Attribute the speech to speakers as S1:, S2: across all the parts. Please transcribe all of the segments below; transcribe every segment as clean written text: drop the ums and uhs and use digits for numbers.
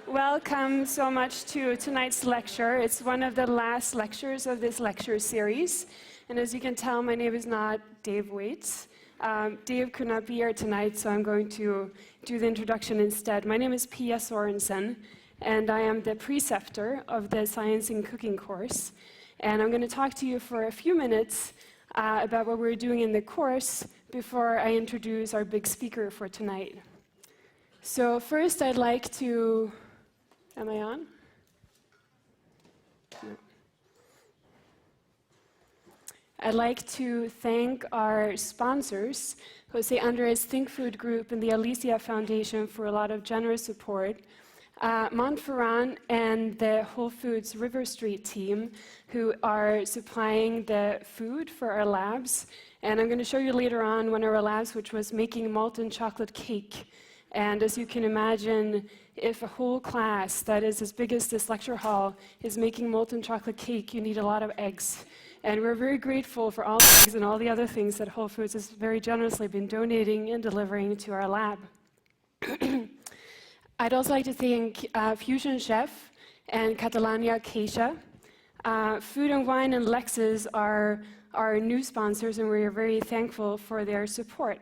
S1: Welcome so much to tonight's lecture. It's one of the last lectures of this lecture series. And as you can tell, my name is not Dave Waits. Dave could not be here tonight, so I'm going to do the introduction instead. My name is Pia Sorensen, and I am the preceptor of the Science in Cooking course. And I'm going to talk to you for a few minutes about what we're doing in the course before I introduce our big speaker for tonight. So first, I'd like to... Am I on? No. I'd like to thank our sponsors, Jose Andres Think Food Group and the Alicia Foundation, for a lot of generous support. Montferrand and the Whole Foods River Street team, who are supplying the food for our labs. And I'm going to show you later on one of our labs, which was making molten chocolate cake. And as you can imagine, if a whole class that is as big as this lecture hall is making molten chocolate cake, you need a lot of eggs. And we're very grateful for all the eggs and all the other things that Whole Foods has very generously been donating and delivering to our lab. I'd also like to thank Fusion Chef and Catalania Keisha. Food and Wine and Lexus are our new sponsors, and we are very thankful for their support.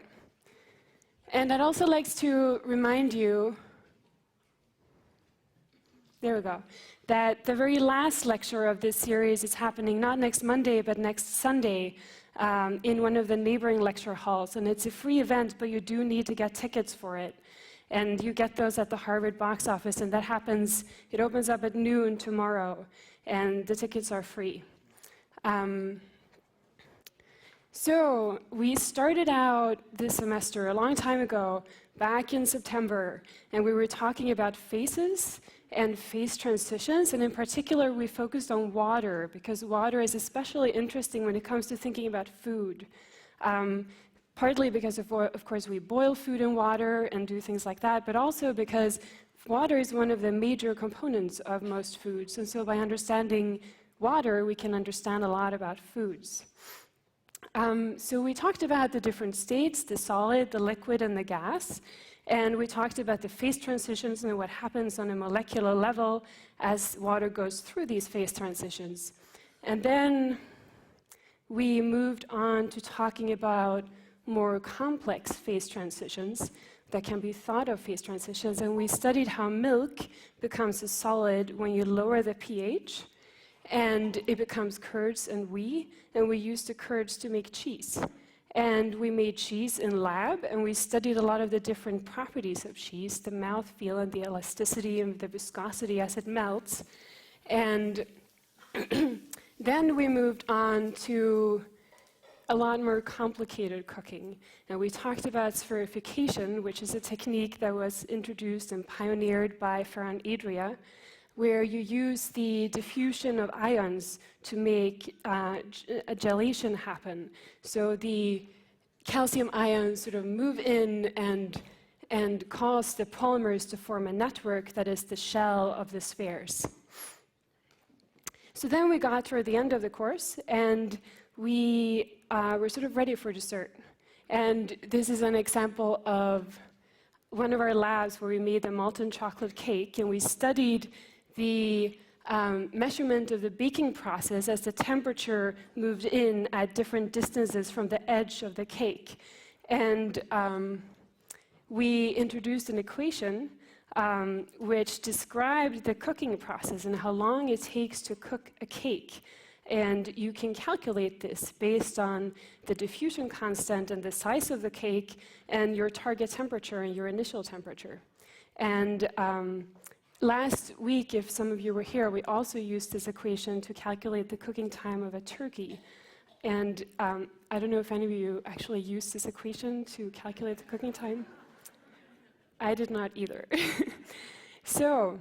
S1: And I'd also like to remind you, there we go, that the very last lecture of this series is happening not next Monday, but next Sunday in one of the neighboring lecture halls. And it's a free event, but you do need to get tickets for it. And you get those at the Harvard box office, and that happens, it opens up at noon tomorrow, and the tickets are free. So we started out this semester a long time ago, back in September, and we were talking about faces and face transitions, and in particular we focused on water, because water is especially interesting when it comes to thinking about food. Partly because, of course, we boil food in water and do things like that, but also because water is one of the major components of most foods, and so by understanding water, we can understand a lot about foods. So we talked about the different states, the solid, the liquid, and the gas. And we talked about the phase transitions and what happens on a molecular level as water goes through these phase transitions. And then we moved on to talking about more complex phase transitions that can be thought of phase transitions. And we studied how milk becomes a solid when you lower the pH. And it becomes curds and we use the curds to make cheese. And we made cheese in lab, and we studied a lot of the different properties of cheese, the mouthfeel and the elasticity and the viscosity as it melts. And then we moved on to a lot more complicated cooking. And we talked about spherification, which is a technique that was introduced and pioneered by Ferran Adrià, where you use the diffusion of ions to make a gelation happen. So the calcium ions sort of move in and cause the polymers to form a network that is the shell of the spheres. So then we got toward the end of the course, and we were sort of ready for dessert. And this is an example of one of our labs where we made the molten chocolate cake, and we studied the measurement of the baking process as the temperature moved in at different distances from the edge of the cake. And we introduced an equation which described the cooking process and how long it takes to cook a cake. And you can calculate this based on the diffusion constant and the size of the cake and your target temperature and your initial temperature. And last week, if some of you were here, we also used this equation to calculate the cooking time of a turkey. And I don't know if any of you actually used this equation to calculate the cooking time. I did not either. So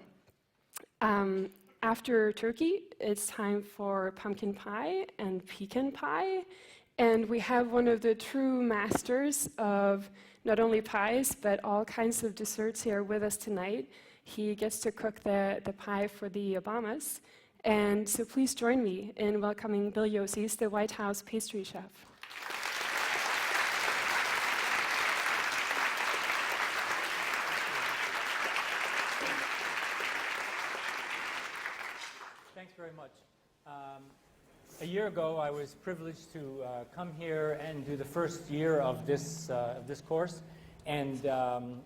S1: after turkey, it's time for pumpkin pie and pecan pie. And we have one of the true masters of not only pies, but all kinds of desserts here with us tonight. He gets to cook the pie for the Obamas. And so please join me in welcoming Bill Yossis, the White House pastry chef.
S2: very much. A year ago, I was privileged to come here and do the first year of this course, and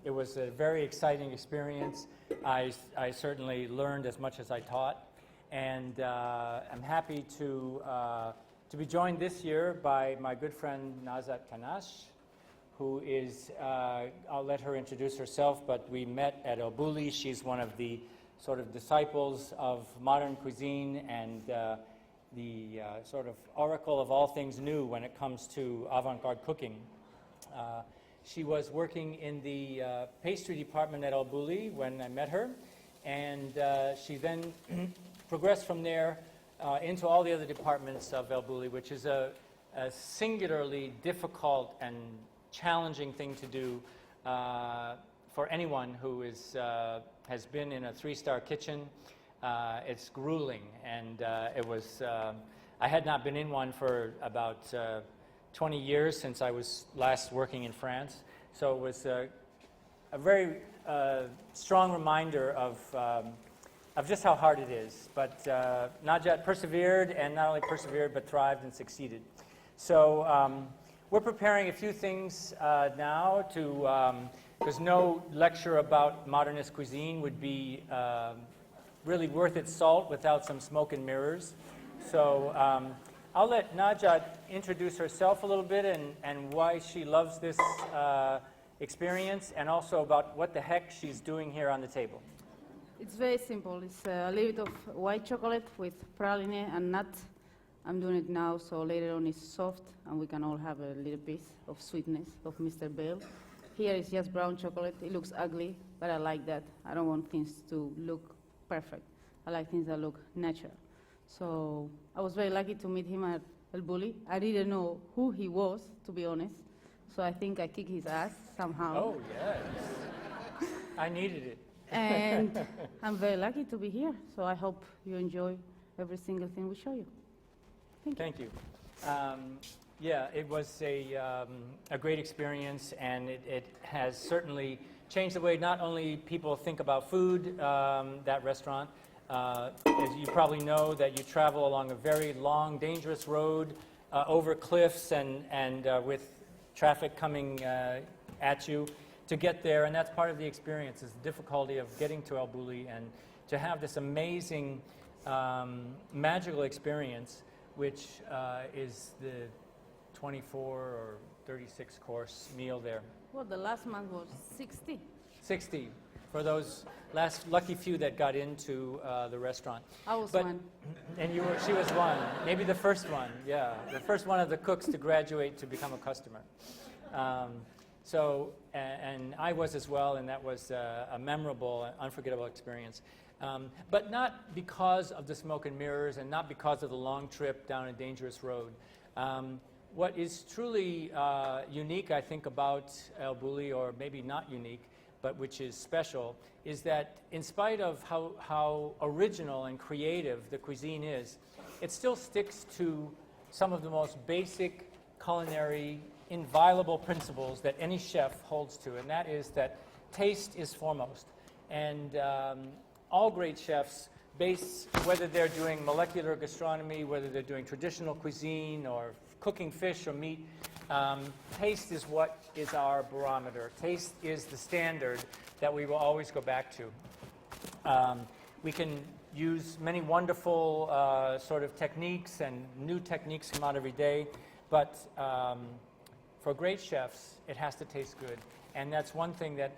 S2: it was a very exciting experience. I certainly learned as much as I taught, and I'm happy to be joined this year by my good friend Najat Kanash, who is, I'll let her introduce herself, but we met at Elbuli. She's one of the sort of disciples of modern cuisine and the sort of oracle of all things new when it comes to avant-garde cooking. She was working in the pastry department at Elbuli when I met her, and she then progressed from there into all the other departments of Elbuli, which is a singularly difficult and challenging thing to do for anyone who is, has been in a three-star kitchen. It's grueling, and it was, I had not been in one for about 20 years since I was last working in France, so it was a very strong reminder of just how hard it is. But Najat persevered, and not only persevered, but thrived and succeeded. So we're preparing a few things now to, because no lecture about modernist cuisine would be really worth its salt without some smoke and mirrors. So I'll let Najat introduce herself a little bit and why she loves this experience, and also about what the heck she's doing here on the table.
S3: It's very simple. It's a little bit of white chocolate with praline and nuts. I'm doing it now, so later on it's soft, and we can all have a little piece of sweetness of Mr. Bale. Here is just brown chocolate. It looks ugly, but I like that. I don't want things to look perfect. I like things that look natural. So I was very lucky to meet him at Elbuli. I didn't know who he was, to be honest. So I think I kicked his ass somehow.
S2: Oh, yes. I needed it.
S3: And I'm very lucky to be here. So I hope you enjoy every single thing we show you.
S2: Thank you. Yeah, it was a great experience, and it has certainly changed the way not only people think about food, that restaurant. As you probably know, that you travel along a very long, dangerous road over cliffs and with traffic coming at you to get there, and that's part of the experience, is the difficulty of getting to Elbuli and to have this amazing, magical experience, which is the 24 or 36 course meal there.
S3: Well, the last month was 60.
S2: 60 for those last lucky few that got into the restaurant.
S3: I was one.
S2: And she was one, maybe the first one, yeah, the first one of the cooks to graduate to become a customer. And I was as well, and that was a memorable, unforgettable experience. But not because of the smoke and mirrors, and not because of the long trip down a dangerous road. What is truly unique, I think, about Elbuli, or maybe not unique, but which is special, is that in spite of how original and creative the cuisine is, it still sticks to some of the most basic culinary, inviolable principles that any chef holds to, and that is that taste is foremost. And all great chefs base, whether they're doing molecular gastronomy, whether they're doing traditional cuisine or cooking fish or meat, taste is what is our barometer. Taste is the standard that we will always go back to. We can use many wonderful sort of techniques, and new techniques come out every day, but for great chefs, it has to taste good. And that's one thing that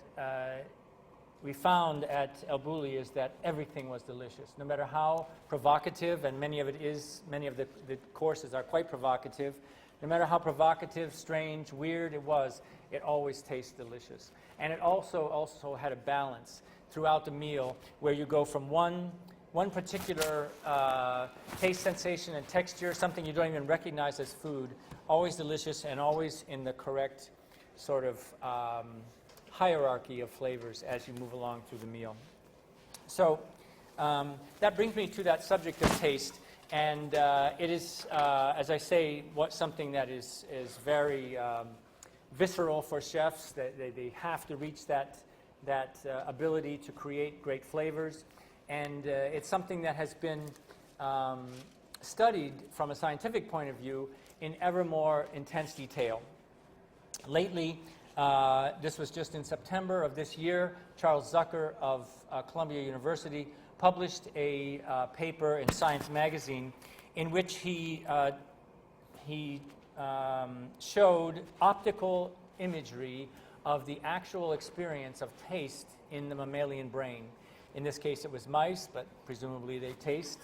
S2: we found at Elbuli, is that everything was delicious. No matter how provocative, and many of the courses are quite provocative, no matter how provocative, strange, weird it was, it always tastes delicious. And it also had a balance throughout the meal, where you go from one particular taste sensation and texture, something you don't even recognize as food, always delicious and always in the correct sort of hierarchy of flavors as you move along through the meal. So that brings me to that subject of taste, and it is, as I say, something that is very visceral for chefs. They have to reach that ability to create great flavors, and it's something that has been studied from a scientific point of view in ever more intense detail. Lately, this was just in September of this year, Charles Zucker of Columbia University published a paper in Science magazine in which he showed optical imagery of the actual experience of taste in the mammalian brain. In this case, it was mice, but presumably they taste.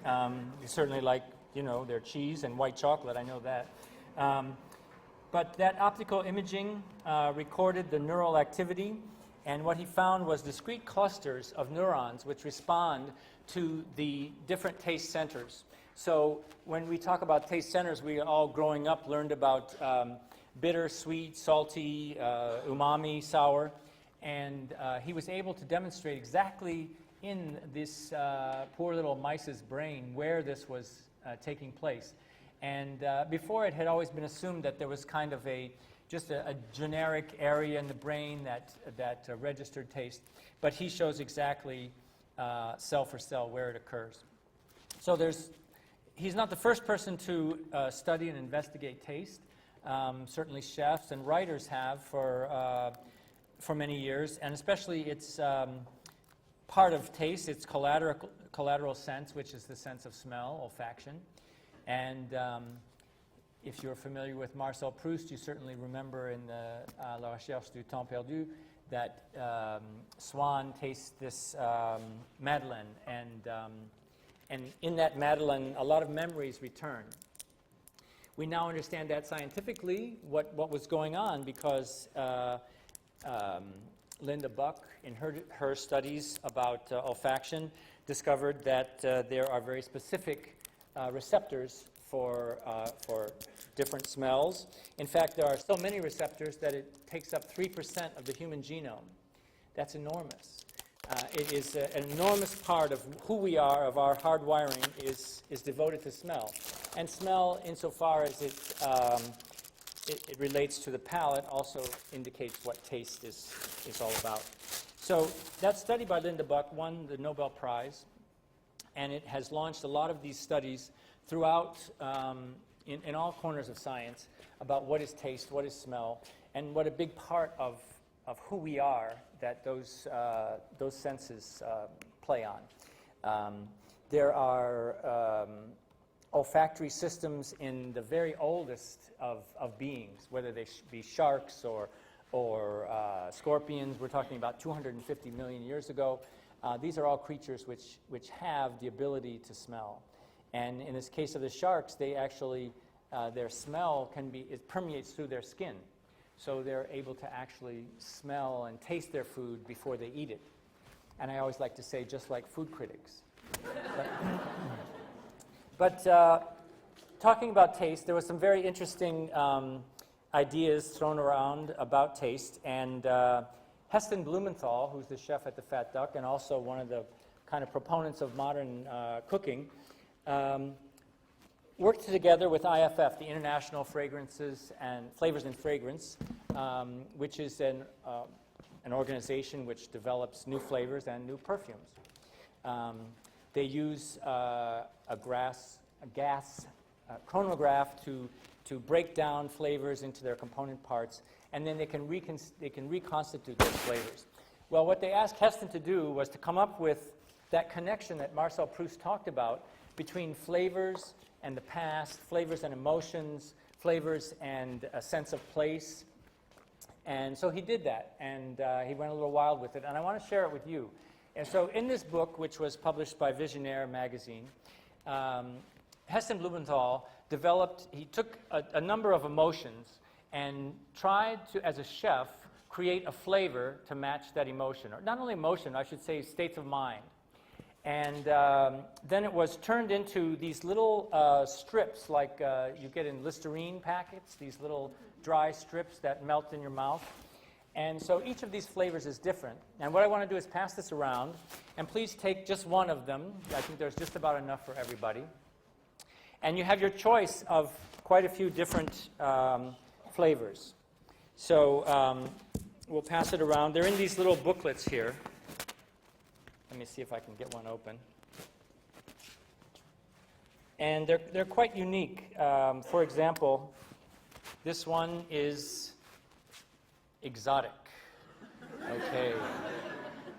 S2: They certainly like, you know, their cheese and white chocolate, I know that. But that optical imaging recorded the neural activity, and what he found was discrete clusters of neurons which respond to the different taste centers. So when we talk about taste centers, we all growing up learned about bitter, sweet, salty, umami, sour, and he was able to demonstrate exactly in this poor little mice's brain where this was taking place. And before, it had always been assumed that there was kind of just a generic area in the brain that registered taste, but he shows exactly cell for cell where it occurs. So he's not the first person to study and investigate taste. Certainly chefs and writers have for many years, and especially its part of taste, its collateral sense, which is the sense of smell, olfaction. And if you're familiar with Marcel Proust, you certainly remember in the La Recherche du Temps Perdu that Swann tastes this Madeleine, and in that Madeleine, a lot of memories return. We now understand that scientifically what was going on because Linda Buck, in her studies about olfaction, discovered that there are very specific receptors for different smells. In fact, there are so many receptors that it takes up 3% of the human genome. That's enormous. It is an enormous part of who we are, of our hardwiring, is devoted to smell. And smell, insofar as it relates to the palate, also indicates what taste is all about. So that study by Linda Buck won the Nobel Prize, and it has launched a lot of these studies throughout, in all corners of science, about what is taste, what is smell, and what a big part of who we are that those senses play on. There are olfactory systems in the very oldest of beings, whether they be sharks or scorpions. We're talking about 250 million years ago. These are all creatures which have the ability to smell. And in this case of the sharks, they actually, their smell it permeates through their skin. So they're able to actually smell and taste their food before they eat it. And I always like to say, just like food critics. But talking about taste, there was some very interesting ideas thrown around about taste. And Heston Blumenthal, who's the chef at the Fat Duck and also one of the kind of proponents of modern cooking, worked together with IFF, the International Flavors and Fragrance, which is an organization which develops new flavors and new perfumes. They use a gas chronograph to break down flavors into their component parts, and then they can reconstitute those flavors. Well, what they asked Heston to do was to come up with that connection that Marcel Proust talked about between flavors and the past, flavors and emotions, flavors and a sense of place. And so he did that, and he went a little wild with it, and I want to share it with you. And so in this book, which was published by Visionaire magazine, Heston Blumenthal he took a number of emotions and tried to, as a chef, create a flavor to match that emotion. Or not only emotion, I should say states of mind. And then it was turned into these little strips like you get in Listerine packets, these little dry strips that melt in your mouth. And so each of these flavors is different. And what I want to do is pass this around. And please take just one of them. I think there's just about enough for everybody. And you have your choice of quite a few different flavors. So we'll pass it around. They're in these little booklets here. Let me see if I can get one open. And they're quite unique. For example, this one is exotic. Okay.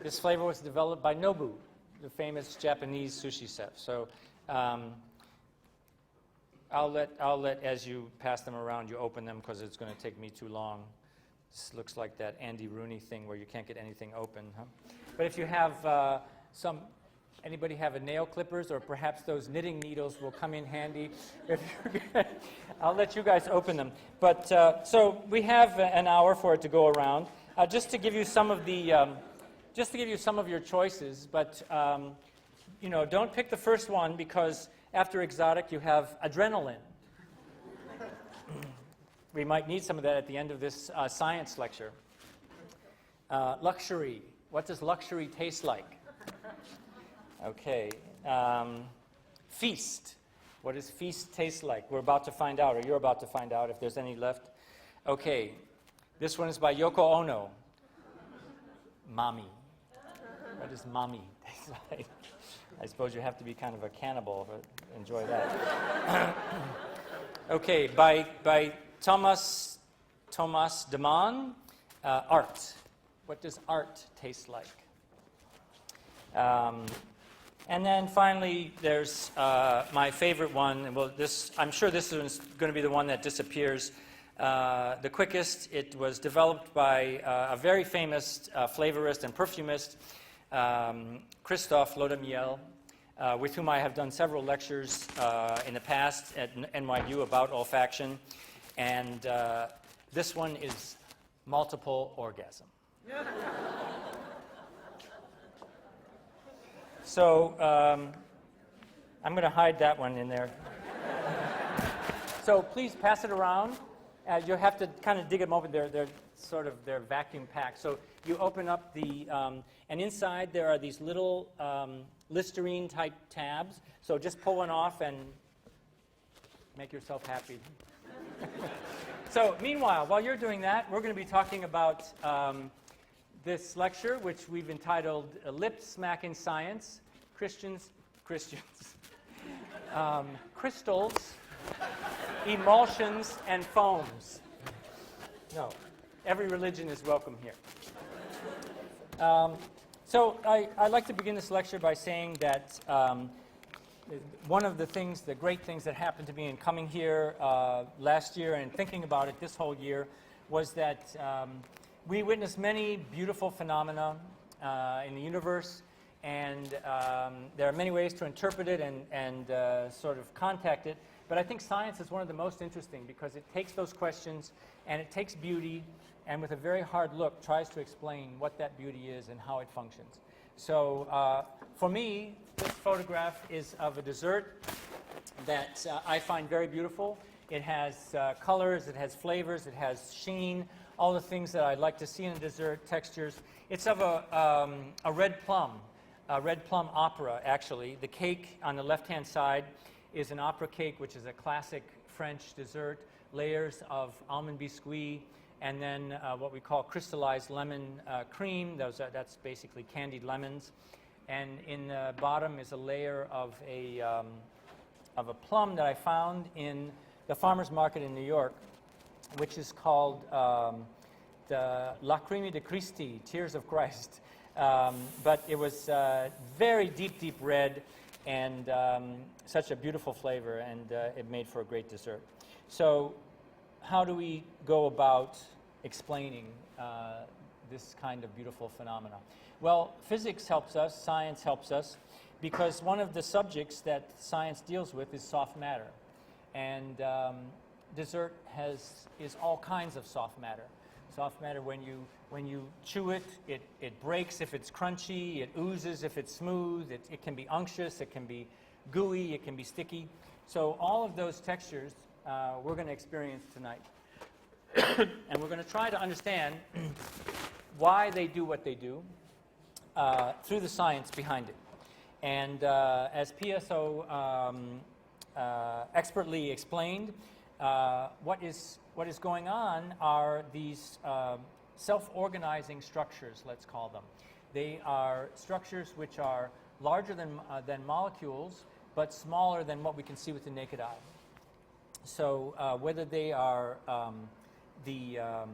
S2: This flavor was developed by Nobu, the famous Japanese sushi chef. So I'll let, as you pass them around, you open them because it's going to take me too long. This looks like that Andy Rooney thing where you can't get anything open, huh? But if you have anybody have a nail clippers, or perhaps those knitting needles will come in handy. I'll let you guys open them. But so we have an hour for it to go around. Just to give you some of the, just to give you some of your choices. But you know, don't pick the first one, because after exotic you have adrenaline. We might need some of that at the end of this science lecture. Luxury. What does luxury taste like? Okay. Feast. What does feast taste like? We're about to find out, or you're about to find out if there's any left. Okay. This one is by Yoko Ono. Mommy. What does mommy taste like? I suppose you have to be kind of a cannibal to enjoy that. Okay. By Thomas Deman. Art. What does art taste like? And then finally, there's my favorite one. And well, I'm sure this is going to be the one that disappears the quickest. It was developed by a very famous flavorist and perfumist, Christophe Lodemiel, with whom I have done several lectures in the past at NYU about olfaction. And this one is multiple orgasm. So I'm going to hide that one in there. So please pass it around. You'll have to kind of dig them open. They're vacuum packed. So you open up the, and inside there are these little Listerine type tabs. So just pull one off and make yourself happy. So meanwhile, while you're doing that, we're going to be talking about this lecture, which we've entitled Lip Smackin Science Crystals, Emulsions, and Foams. No, every religion is welcome here. So I'd like to begin this lecture by saying that one of the great things that happened to me in coming here last year and thinking about it this whole year was that we witnessed many beautiful phenomena in the universe, and there are many ways to interpret it and sort of contact it. But I think science is one of the most interesting, because it takes those questions and it takes beauty, and with a very hard look tries to explain what that beauty is and how it functions. So for me, this photograph is of a dessert that I find very beautiful. It has colors, it has flavors, it has sheen, all the things that I'd like to see in a dessert, textures. It's of a red plum opera, actually. The cake on the left-hand side is an opera cake, which is a classic French dessert, layers of almond biscuit, and then what we call crystallized lemon cream. That's basically candied lemons. And in the bottom is a layer of a plum that I found in the farmer's market in New York, which is called the Lacrime di Cristi, Tears of Christ. But it was very deep, deep red, and such a beautiful flavor, and it made for a great dessert. So how do we go about explaining this kind of beautiful phenomena? Well, physics helps us, science helps us, because one of the subjects that science deals with is soft matter. And dessert is all kinds of soft matter. Soft matter, when you chew it, it breaks if it's crunchy, it oozes if it's smooth, it can be unctuous, it can be gooey, it can be sticky. So all of those textures we're going to experience tonight. And we're going to try to understand why they do what they do through the science behind it. And as PSO expertly explained, what is going on are these self-organizing structures, let's call them. They are structures which are larger than molecules, but smaller than what we can see with the naked eye. So whether they are that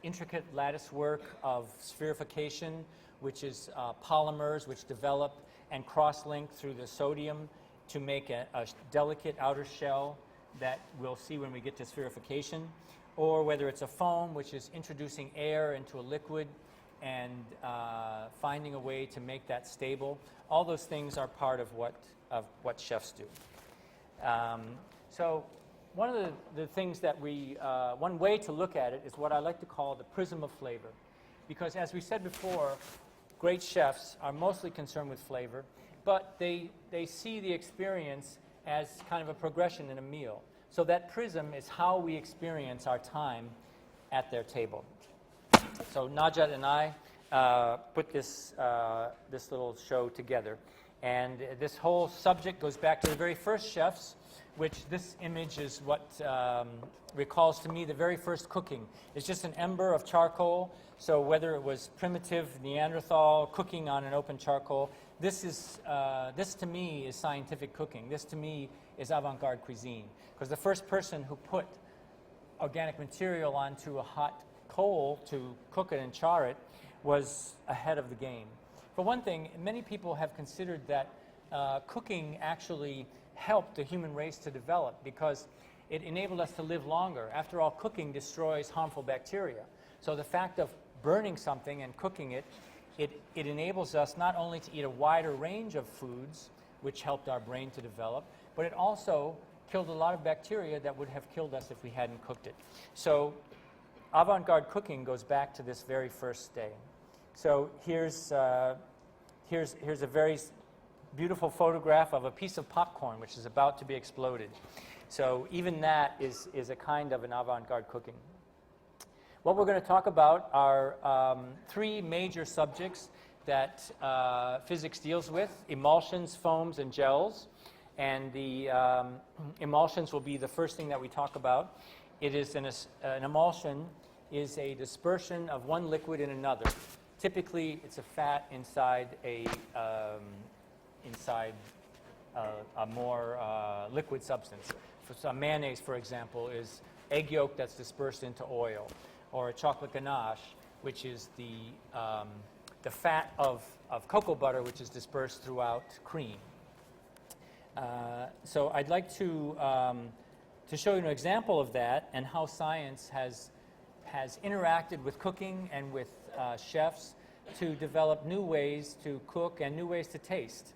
S2: intricate lattice work of spherification, which is polymers which develop and cross-link through the sodium to make a delicate outer shell that we'll see when we get to spherification, or whether it's a foam which is introducing air into a liquid and finding a way to make that stable. All those things are part of what chefs do. So one of the things that one way to look at it is what I like to call the prism of flavor. Because as we said before, great chefs are mostly concerned with flavor, but they see the experience as kind of a progression in a meal. So that prism is how we experience our time at their table. So Najat and I put this little show together. And this whole subject goes back to the very first chefs, which this image is what recalls to me the very first cooking. It's just an ember of charcoal. So whether it was primitive Neanderthal cooking on an open charcoal, this to me is scientific cooking. This to me is avant-garde cuisine. Because the first person who put organic material onto a hot coal to cook it and char it was ahead of the game. For one thing, many people have considered that cooking actually helped the human race to develop because it enabled us to live longer. After all, cooking destroys harmful bacteria. So the fact of burning something and cooking it enables us not only to eat a wider range of foods, which helped our brain to develop, but it also killed a lot of bacteria that would have killed us if we hadn't cooked it. So avant-garde cooking goes back to this very first day. So here's a very beautiful photograph of a piece of popcorn which is about to be exploded. So even that is a kind of an avant-garde cooking. What we're going to talk about are three major subjects that physics deals with: emulsions, foams, and gels. And the emulsions will be the first thing that we talk about. It is an emulsion is a dispersion of one liquid in another. Typically, it's a fat inside a more liquid substance. So mayonnaise, for example, is egg yolk that's dispersed into oil, or a chocolate ganache, which is the fat of cocoa butter, which is dispersed throughout cream. So I'd like to show you an example of that and how science has interacted with cooking and with chefs to develop new ways to cook and new ways to taste.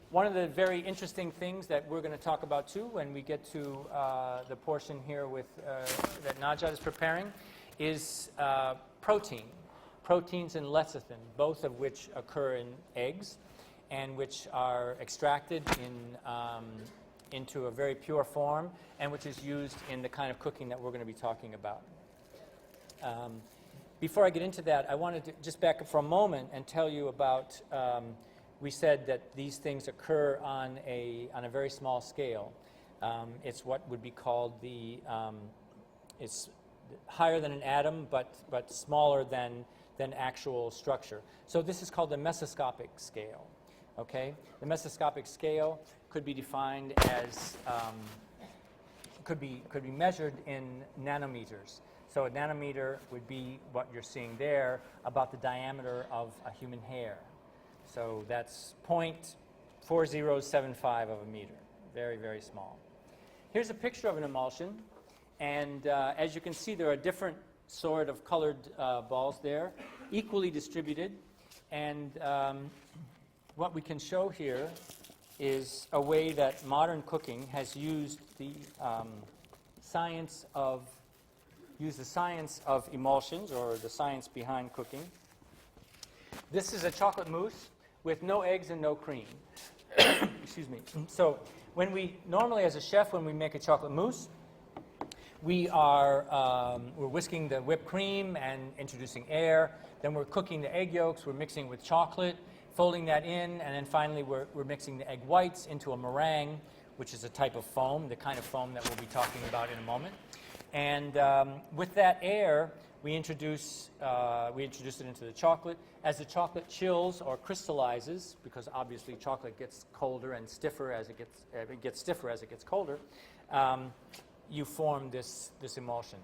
S2: One of the very interesting things that we're going to talk about too when we get to the portion here with that Najat is preparing is proteins and lecithin, both of which occur in eggs and which are extracted into a very pure form and which is used in the kind of cooking that we're going to be talking about. Before I get into that, I wanted to just back up for a moment and tell you about, we said that these things occur on a very small scale. It's what would be called it's higher than an atom, but smaller than actual structure. So this is called the mesoscopic scale. Okay, the mesoscopic scale could be defined as could be measured in nanometers. So a nanometer would be what you're seeing there, about the diameter of a human hair. So that's 0.4075 of a meter. Very, very small. Here's a picture of an emulsion, and as you can see, there are different sort of colored balls there, equally distributed, and what we can show here is a way that modern cooking has used the science of emulsions, or the science behind cooking. This is a chocolate mousse with no eggs and no cream. Excuse me. So normally as a chef, when we make a chocolate mousse, we're whisking the whipped cream and introducing air. Then we're cooking the egg yolks. We're mixing with chocolate, folding that in, and then finally we're mixing the egg whites into a meringue, which is a type of foam, the kind of foam that we'll be talking about in a moment. And with that air, we introduce it into the chocolate. As the chocolate chills or crystallizes, because obviously chocolate gets colder and stiffer as it gets stiffer as it gets colder, you form this emulsion.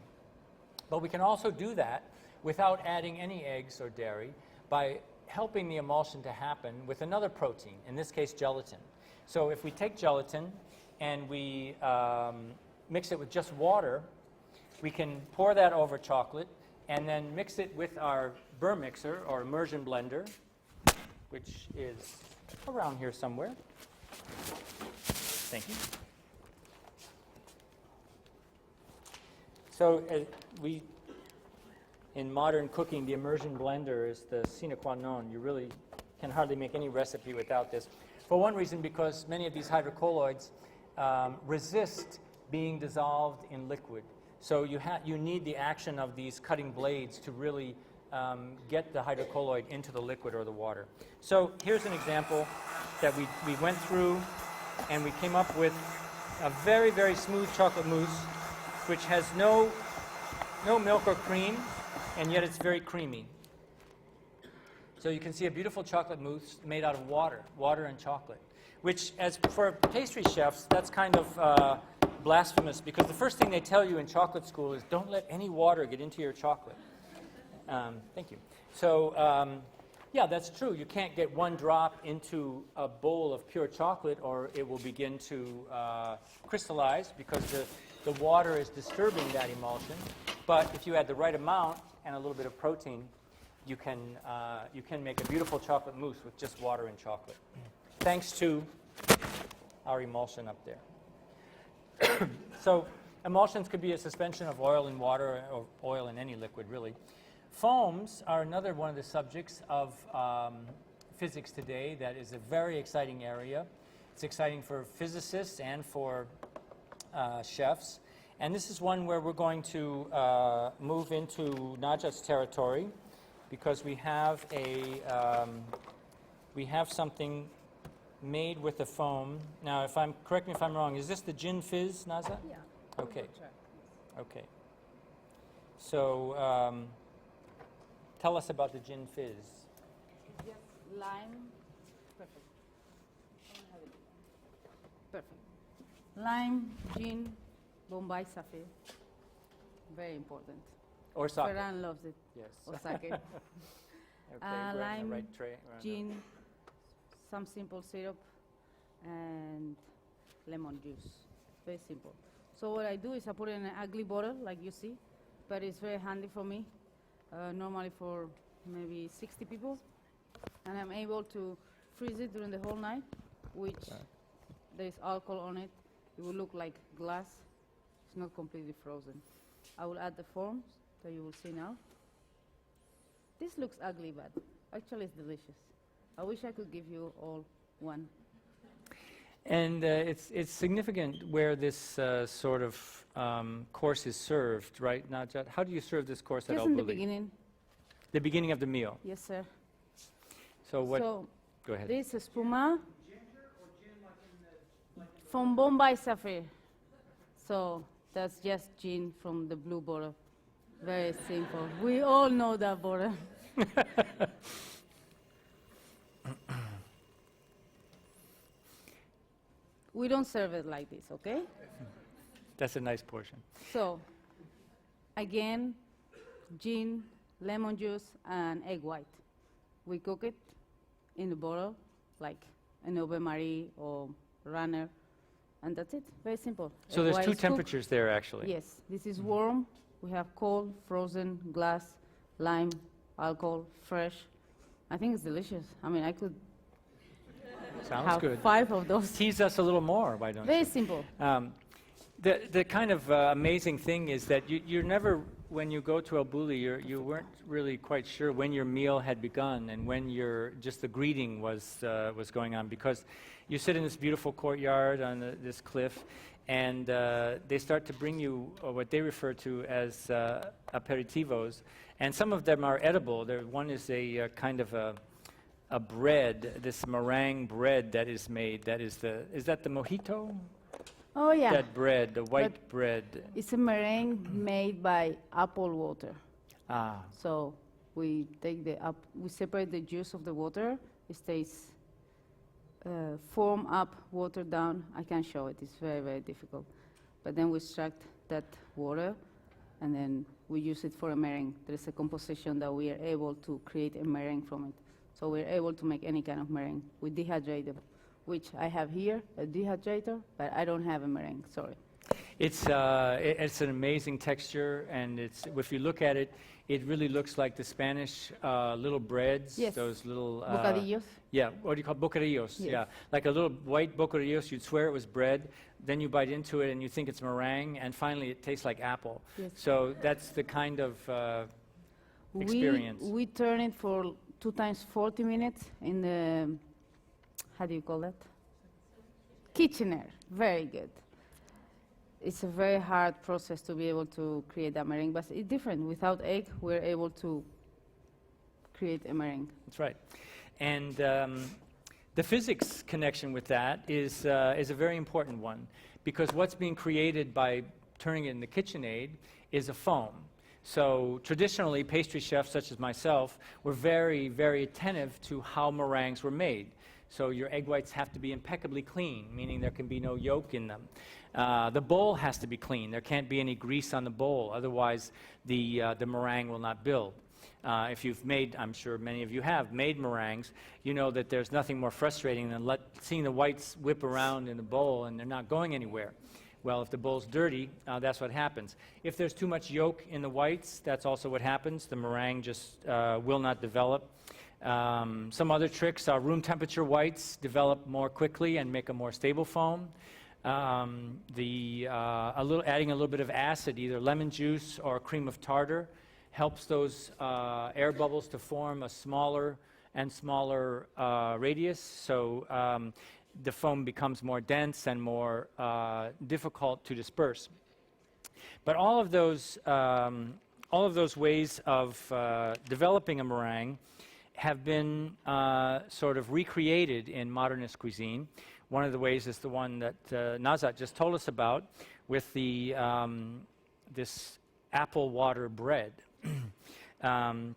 S2: But we can also do that without adding any eggs or dairy by helping the emulsion to happen with another protein, in this case gelatin. So if we take gelatin and we mix it with just water, we can pour that over chocolate and then mix it with our burr mixer or immersion blender, which is around here somewhere. Thank you. So in modern cooking, the immersion blender is the sine qua non. You really can hardly make any recipe without this. For one reason, because many of these hydrocolloids resist being dissolved in liquid. So you need the action of these cutting blades to really get the hydrocolloid into the liquid or the water. So here's an example that we went through, and we came up with a very, very smooth chocolate mousse, which has no milk or cream, and yet it's very creamy. So you can see a beautiful chocolate mousse made out of water and chocolate, which, as for pastry chefs, that's kind of blasphemous, because the first thing they tell you in chocolate school is don't let any water get into your chocolate. Thank you. So yeah, that's true. You can't get one drop into a bowl of pure chocolate or it will begin to crystallize, because the water is disturbing that emulsion. But if you add the right amount and a little bit of protein, you can make a beautiful chocolate mousse with just water and chocolate, thanks to our emulsion up there. So emulsions could be a suspension of oil in water or oil in any liquid, really. Foams are another one of the subjects of physics today that is a very exciting area. It's exciting for physicists and for chefs. And this is one where we're going to move into Najat's territory, because we have something made with the foam. Now, correct me if I'm wrong, is this the gin fizz, Najat?
S3: Yeah.
S2: Okay. Okay. So tell us about the gin fizz.
S3: It's just lime. Perfect. Perfect. Lime, gin, Bombay Sapphire. Very important.
S2: Or sake.
S3: Ferran loves it.
S2: Yes.
S3: Or sake.
S2: Okay, we're in
S3: lime,
S2: the right tray.
S3: gin, some simple syrup, and lemon juice. Very simple. So what I do is I put it in an ugly bottle, like you see, but it's very handy for me, normally for maybe 60 people. And I'm able to freeze it during the whole night, which there is alcohol on it. It will look like glass. It's not completely frozen. I will add the forms that you will see now. This looks ugly, but actually it's delicious. I wish I could give you all one.
S2: And it's significant where this sort of course is served, right, Najat? How do you serve this course at
S3: Just
S2: Al
S3: in the
S2: Bulli?
S3: beginning.
S2: The beginning of the meal.
S3: Yes, sir.
S2: So what?
S3: So
S2: Go ahead.
S3: this is spuma from Bombay Sapphire. So that's just gin from the blue bottle. Very simple. We all know that bottle. We don't serve it like this, okay?
S2: That's a nice portion.
S3: So, again, gin, lemon juice, and egg white. We cook it in the bottle, like an Ove Marie or runner, and that's it. Very simple.
S2: So
S3: Egg
S2: there's
S3: white
S2: two
S3: is cooked.
S2: temperatures there, actually.
S3: Yes, this is warm. We have cold, frozen, glass, lime, alcohol, fresh. I think it's delicious. I mean, I could
S2: Sounds
S3: have
S2: good.
S3: 5 of those.
S2: Tease us a little more, why don't
S3: Very
S2: you?
S3: simple.
S2: The kind of amazing thing is that you're never, when you go to Al Bulli, you weren't really quite sure when your meal had begun and when just the greeting was going on, because you sit in this beautiful courtyard on this cliff, and they start to bring you what they refer to as aperitivos, and some of them are edible. One is a kind of a bread, this meringue bread that is made. Is that the mojito?
S3: Oh, yeah.
S2: That bread, the white bread.
S3: It's a meringue made by apple water.
S2: Ah.
S3: So we take we separate the juice of the water. It stays foam up, water down. I can't show it. It's very, very difficult. But then we extract that water, and then we use it for a meringue. There's a composition that we are able to create a meringue from it. So we're able to make any kind of meringue. We dehydrate it, which I have here, a dehydrator, but I don't have a meringue, sorry.
S2: It's an amazing texture, and if you look at it, it really looks like the Spanish little breads,
S3: yes.
S2: Those little...
S3: Bocadillos.
S2: Yeah, what do you call bocadillos?
S3: Yes.
S2: Yeah, like a little white bocadillos, you'd swear it was bread, then you bite into it and you think it's meringue, and finally it tastes like apple.
S3: Yes.
S2: So that's the kind of experience.
S3: We turn it for 2 times 40 minutes in the, how do you call that? Kitchener, very good. It's a very hard process to be able to create that meringue, but it's different. Without egg, we're able to create a meringue.
S2: That's right. And the physics connection with that is a very important one, because what's being created by turning it in the KitchenAid is a foam. So traditionally, pastry chefs such as myself were very, very attentive to how meringues were made. So your egg whites have to be impeccably clean, meaning there can be no yolk in them. The bowl has to be clean. There can't be any grease on the bowl, otherwise the meringue will not build. If you've made, I'm sure many of you have, made meringues, you know that there's nothing more frustrating than seeing the whites whip around in the bowl and they're not going anywhere. Well, if the bowl's dirty, that's what happens. If there's too much yolk in the whites, that's also what happens. The meringue just will not develop. Some other tricks are room temperature whites develop more quickly and make a more stable foam. Adding a little bit of acid, either lemon juice or cream of tartar, helps those air bubbles to form a smaller and smaller radius. So the foam becomes more dense and more difficult to disperse. But all of those ways of developing a meringue have been sort of recreated in modernist cuisine. One of the ways is the one that Nazat just told us about, with the this apple water bread. But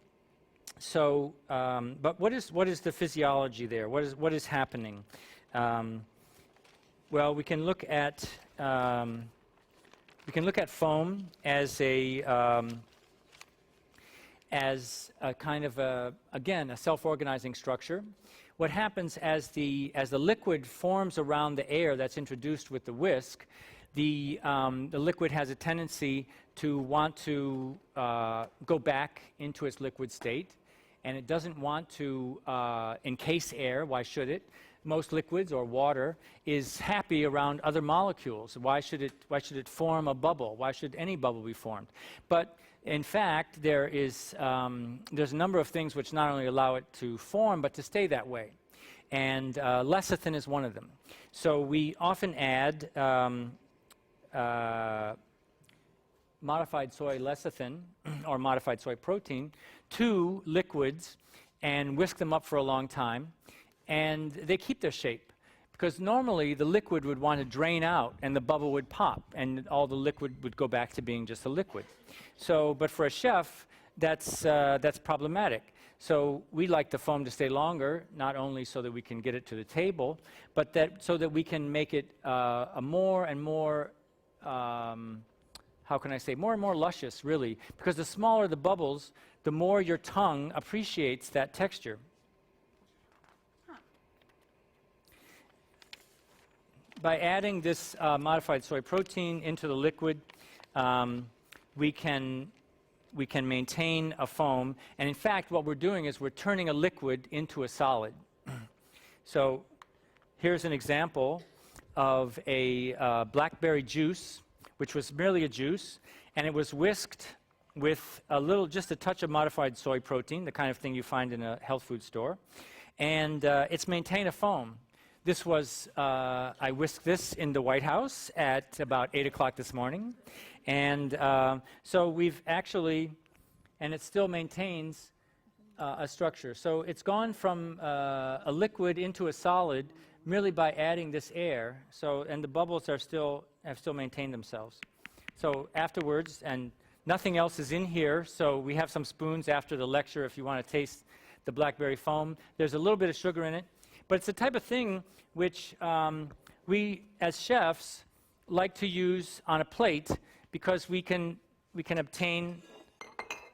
S2: what is the physiology there? What is happening? Well, we can look at foam as a kind of again a self-organizing structure. What happens as the liquid forms around the air that's introduced with the whisk, the liquid has a tendency to want to go back into its liquid state, and it doesn't want to encase air. Why should it? Most liquids, or water, is happy around other molecules. Why should it form a bubble? Why should any bubble be formed? But in fact, there's a number of things which not only allow it to form, but to stay that way. And lecithin is one of them. So we often add modified soy lecithin, or modified soy protein, to liquids and whisk them up for a long time. And they keep their shape, because normally the liquid would want to drain out and the bubble would pop and all the liquid would go back to being just a liquid. So, but for a chef, that's problematic. So we like the foam to stay longer, not only so that we can get it to the table, but so that we can make it a more and more, how can I say, more and more luscious, really. Because the smaller the bubbles, the more your tongue appreciates that texture. By adding this modified soy protein into the liquid, we can maintain a foam. And in fact, what we're doing is we're turning a liquid into a solid. So here's an example of a blackberry juice, which was merely a juice, and it was whisked with just a touch of modified soy protein, the kind of thing you find in a health food store. And it's maintained a foam. This was, I whisked this in the White House at about 8 o'clock this morning. And so we've actually, and it still maintains a structure. So it's gone from a liquid into a solid merely by adding this air. So, and the bubbles have still maintained themselves. So afterwards, and Nothing else is in here, so we have some spoons after the lecture if you want to taste the blackberry foam. There's a little bit of sugar in it, but it's the type of thing which we, as chefs, like to use on a plate because we can obtain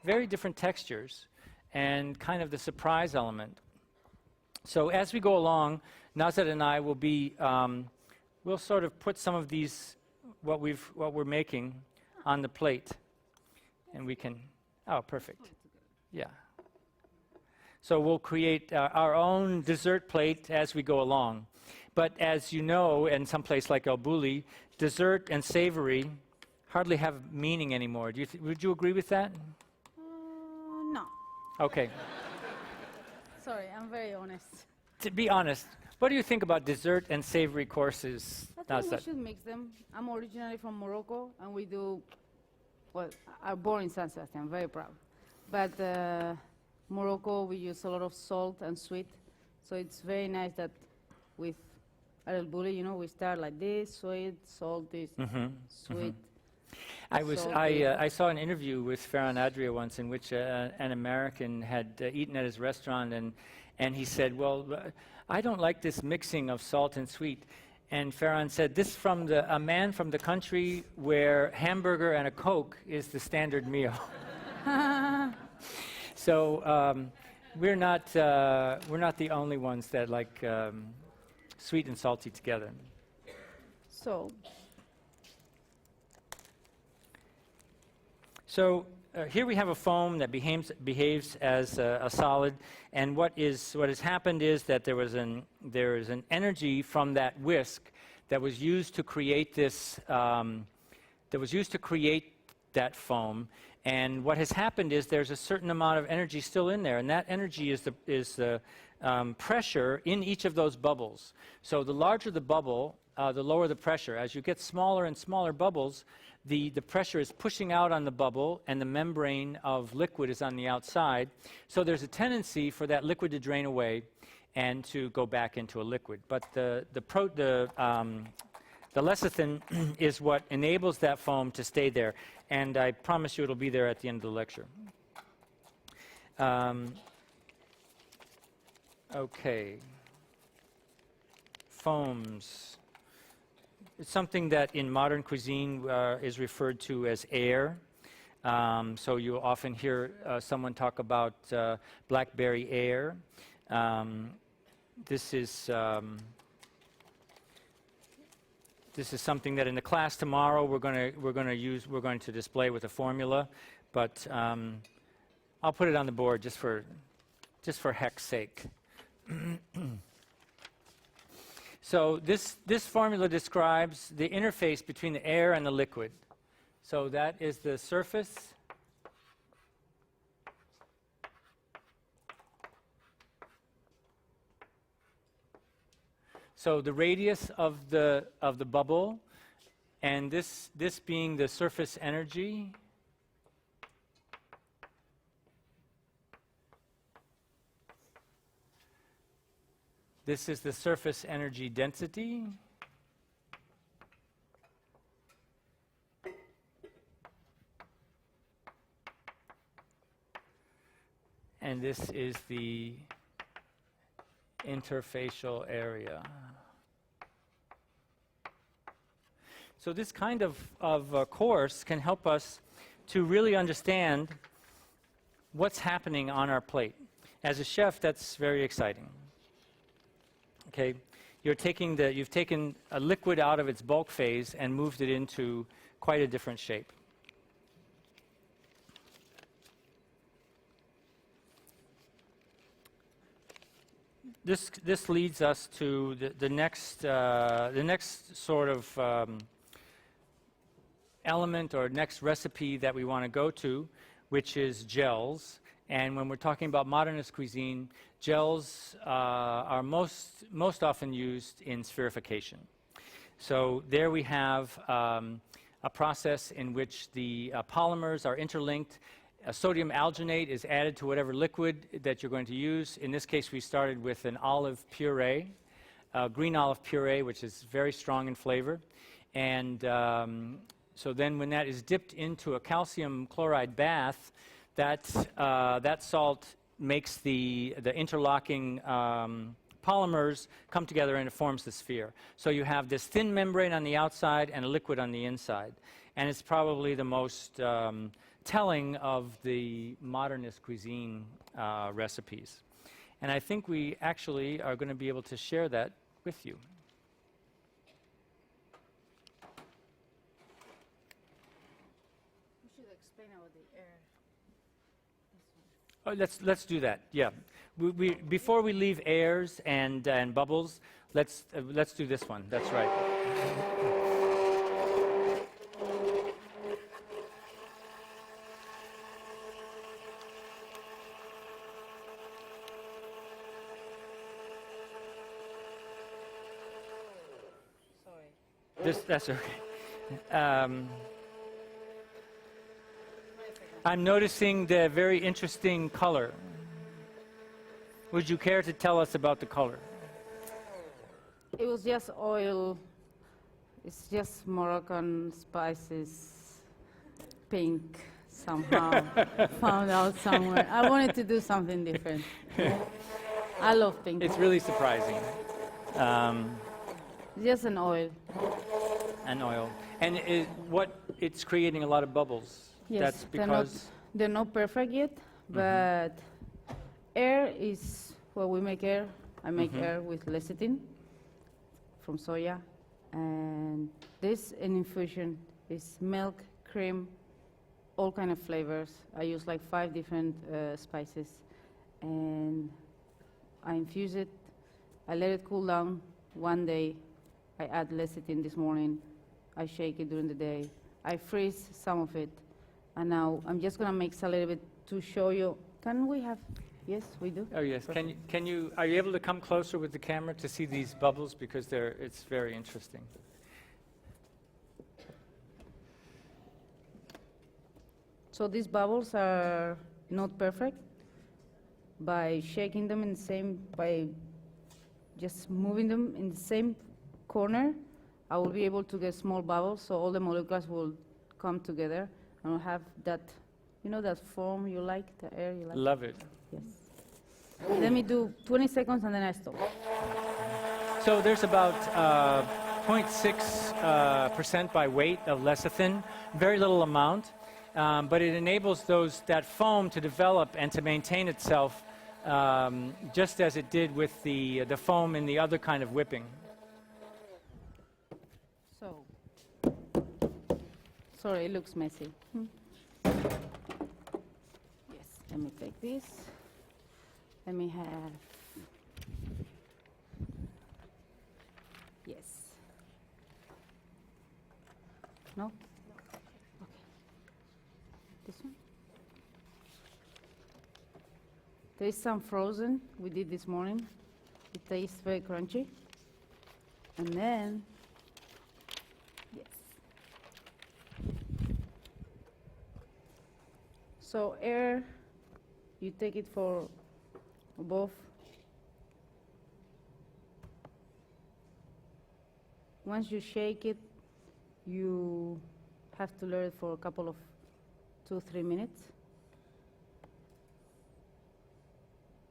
S2: very different textures and kind of the surprise element. So as we go along, Nazat and I will be, we'll sort of put some of these, what we're making on the plate. And we can, oh, perfect. Yeah. So we'll create our own dessert plate as we go along. But as you know, in some place like El Bulli, dessert and savory hardly have meaning anymore. Would you agree with that?
S3: No.
S2: Okay.
S3: Sorry, I'm very honest.
S2: To be honest, what do you think about dessert and savory courses?
S3: I think we should mix them. I'm originally from Morocco, and we do, well, I'm born in San Sebastian, I'm very proud. But Morocco, we use a lot of salt and sweet. So it's very nice that with El Bulli, you know, we start like this, sweet, salty, sweet.
S2: I saw an interview with Ferran Adria once in which an American had eaten at his restaurant, and he said, well, I don't like this mixing of salt and sweet. And Ferran said, this from a man from the country where hamburger and a Coke is the standard meal. So we're not the only ones that like sweet and salty together. So here we have a foam that behaves as a solid, and what has happened is that there is an energy from that whisk that was used to create this that foam. And what has happened is there's a certain amount of energy still in there, and that energy is the pressure in each of those bubbles. So the larger the bubble, the lower the pressure. As you get smaller and smaller bubbles, the pressure is pushing out on the bubble, and the membrane of liquid is on the outside. So there's a tendency for that liquid to drain away and to go back into a liquid. But the lecithin is what enables that foam to stay there. And I promise you it'll be there at the end of the lecture. Okay. Foams. It's something that in modern cuisine is referred to as air. So you often hear someone talk about blackberry air. This is something that in the class tomorrow we're going to display with a formula, but I'll put it on the board just for heck's sake. So this formula describes the interface between the air and the liquid. So that is the surface. So the radius of the bubble, and this being the surface energy. This is the surface energy density. And this is the interfacial area. So this kind of course can help us to really understand what's happening on our plate. As a chef, that's very exciting. Okay, you've taken a liquid out of its bulk phase and moved it into quite a different shape. This leads us to the next sort of element or next recipe that we want to go to, which is gels. And when we're talking about modernist cuisine, gels are most often used in spherification. So there we have a process in which the polymers are interlinked. A sodium alginate is added to whatever liquid that you're going to use. In this case, we started with an olive puree, green olive puree, which is very strong in flavor. And So then when that is dipped into a calcium chloride bath, that salt makes the interlocking polymers come together and it forms the sphere. So you have this thin membrane on the outside and a liquid on the inside. And it's probably the most telling of the modernist cuisine recipes. And I think we actually are going to be able to share that with you.
S3: You should explain about the air.
S2: Oh, let's do that. Yeah, before we leave airs and bubbles, let's do this one. That's right.
S3: Sorry.
S2: That's okay. I'm noticing the very interesting color. Would you care to tell us about the color?
S3: It was just oil. It's just Moroccan spices, pink somehow. Found out somewhere. I wanted to do something different. I love pink.
S2: It's really surprising.
S3: Just an oil.
S2: An oil. And it's creating a lot of bubbles.
S3: Yes,
S2: That's because...
S3: they're not perfect yet, but air is, well, we make air. I make air with lecithin from soya. And this an infusion is milk, cream, all kind of flavors. I use like 5 different spices. And I infuse it. I let it cool down. One day, I add lecithin this morning. I shake it during the day. I freeze some of it. And now I'm just going to mix a little bit to show you. Can we have? Yes, we do.
S2: Oh yes.
S3: Perfect.
S2: Are you able to come closer with the camera to see these bubbles, because it's very interesting.
S3: So these bubbles are not perfect. By shaking them by just moving them in the same corner, I will be able to get small bubbles, so all the molecules will come together. And we'll have that, you know, that foam you like, the air you like?
S2: Love it.
S3: Yes. Let me do 20 seconds and then I stop.
S2: So there's about 0.6% by weight of lecithin, very little amount, but it enables that foam to develop and to maintain itself just as it did with the foam in the other kind of whipping.
S3: So, sorry, it looks messy. Yes, let me take this. Let me have, yes. No? Okay. This one? There is some frozen we did this morning. It tastes very crunchy. And then, yes. So air, you take it for above. Once you shake it, you have to let it for a couple of 2-3 minutes.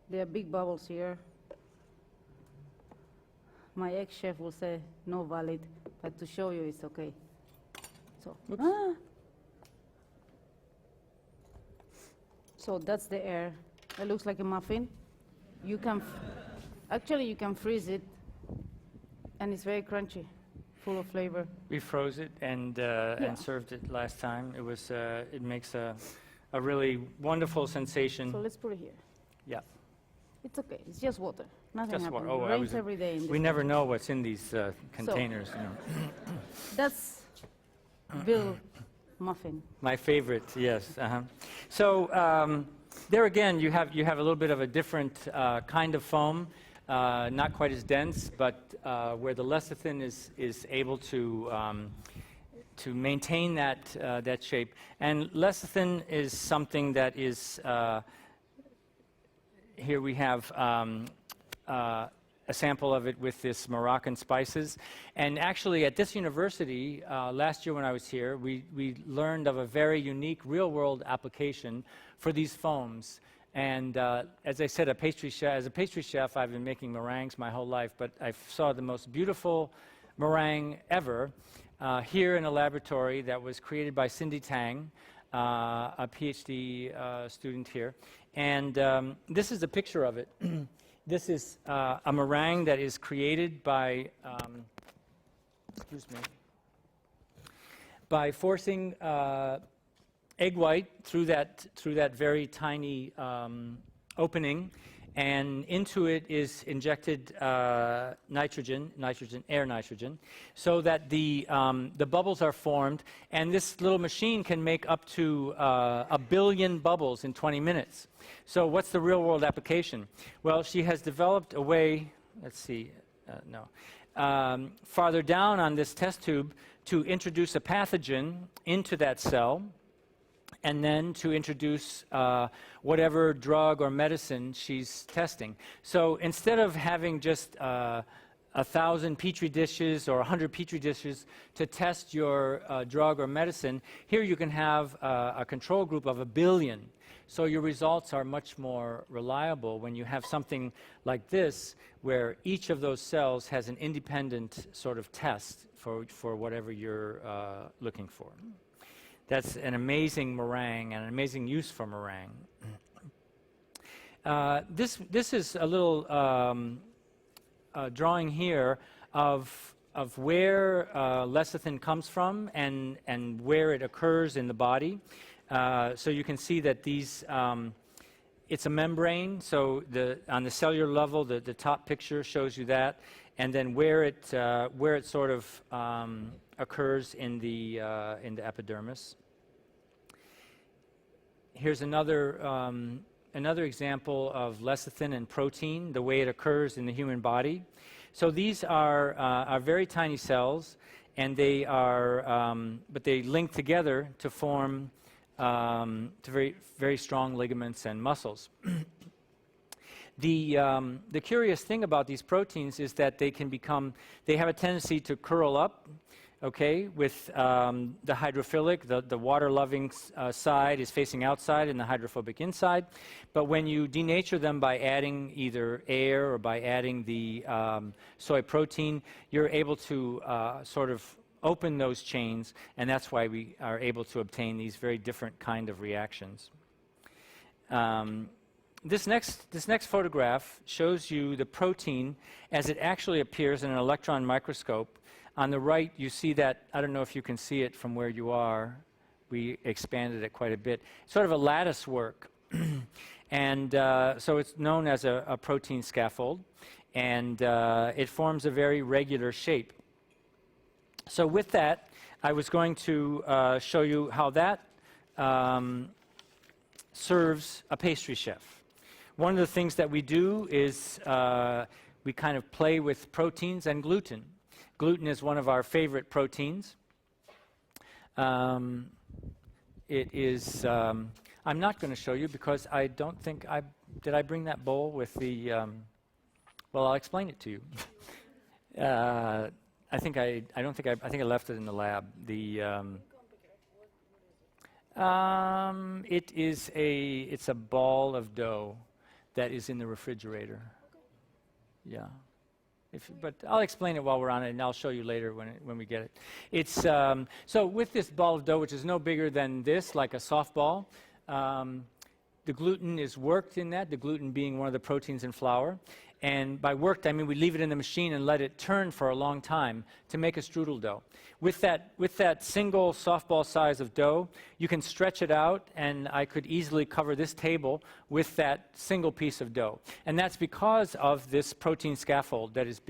S3: There are big bubbles here. My ex-chef will say no valid, but to show you it's okay. So, so that's the air. It looks like a muffin. You can, actually you can freeze it, and it's very crunchy, full of flavor.
S2: We froze it and served it last time. It was it makes a really wonderful sensation.
S3: So let's put it here.
S2: Yeah.
S3: It's okay. It's just water. Nothing
S2: Just
S3: happens.
S2: water. Oh,
S3: It rains every day.
S2: we never know what's in these containers. You know.
S3: That's Bill muffin.
S2: My favorite, yes. So there again, you have a little bit of a different kind of foam, not quite as dense, but where the lecithin is able to maintain that shape. And lecithin is something that is here we have a sample of it with this Moroccan spices. And actually, at this university, last year when I was here, we learned of a very unique real-world application for these foams. And as I said, as a pastry chef, I've been making meringues my whole life, but I saw the most beautiful meringue ever here in a laboratory that was created by Cindy Tang, a PhD student here. And this is a picture of it. This is a meringue that is created by, by forcing egg white through that very tiny opening, and into it is injected air nitrogen, so that the bubbles are formed, and this little machine can make up to 1 billion bubbles in 20 minutes. So what's the real-world application? Well, she has developed a way, let's see, farther down on this test tube to introduce a pathogen into that cell, and then to introduce whatever drug or medicine she's testing. So instead of having just 1,000 petri dishes or 100 petri dishes to test your drug or medicine, here you can have a control group of 1 billion. So your results are much more reliable when you have something like this, where each of those cells has an independent sort of test for whatever you're looking for. That's an amazing meringue and an amazing use for meringue. This is a little drawing here of where lecithin comes from and where it occurs in the body. So you can see that these, it's a membrane, so on the cellular level, the top picture shows you that, and then where it sort of occurs in the epidermis. Here's another example of lecithin and protein, the way it occurs in the human body. So these are very tiny cells, and they are, but they link together to form to very strong ligaments and muscles. The curious thing about these proteins is that they have a tendency to curl up, okay, with the hydrophilic, the water-loving side is facing outside and the hydrophobic inside. But when you denature them by adding either air or by adding the soy protein, you're able to sort of open those chains, and that's why we are able to obtain these very different kind of reactions. This next photograph shows you the protein as it actually appears in an electron microscope. On the right, you see that, I don't know if you can see it from where you are. We expanded it quite a bit. Sort of a lattice work. And so it's known as a protein scaffold, and it forms a very regular shape. So with that, I was going to show you how that serves a pastry chef. One of the things that we do is we kind of play with proteins and gluten. Gluten is one of our favorite proteins. It is, I'm not going to show you because I don't think did I bring that bowl with the, well, I'll explain it to you. I think I left it in the lab. It's a ball of dough that is in the refrigerator. Yeah. But I'll explain it while we're on it, and I'll show you later when we get it. It's so with this ball of dough, which is no bigger than this, like a softball, the gluten is worked in that, the gluten being one of the proteins in flour. And by worked, I mean we leave it in the machine and let it turn for a long time to make a strudel dough. With that single softball size of dough, you can stretch it out, and I could easily cover this table with that single piece of dough. And that's because of this protein scaffold that is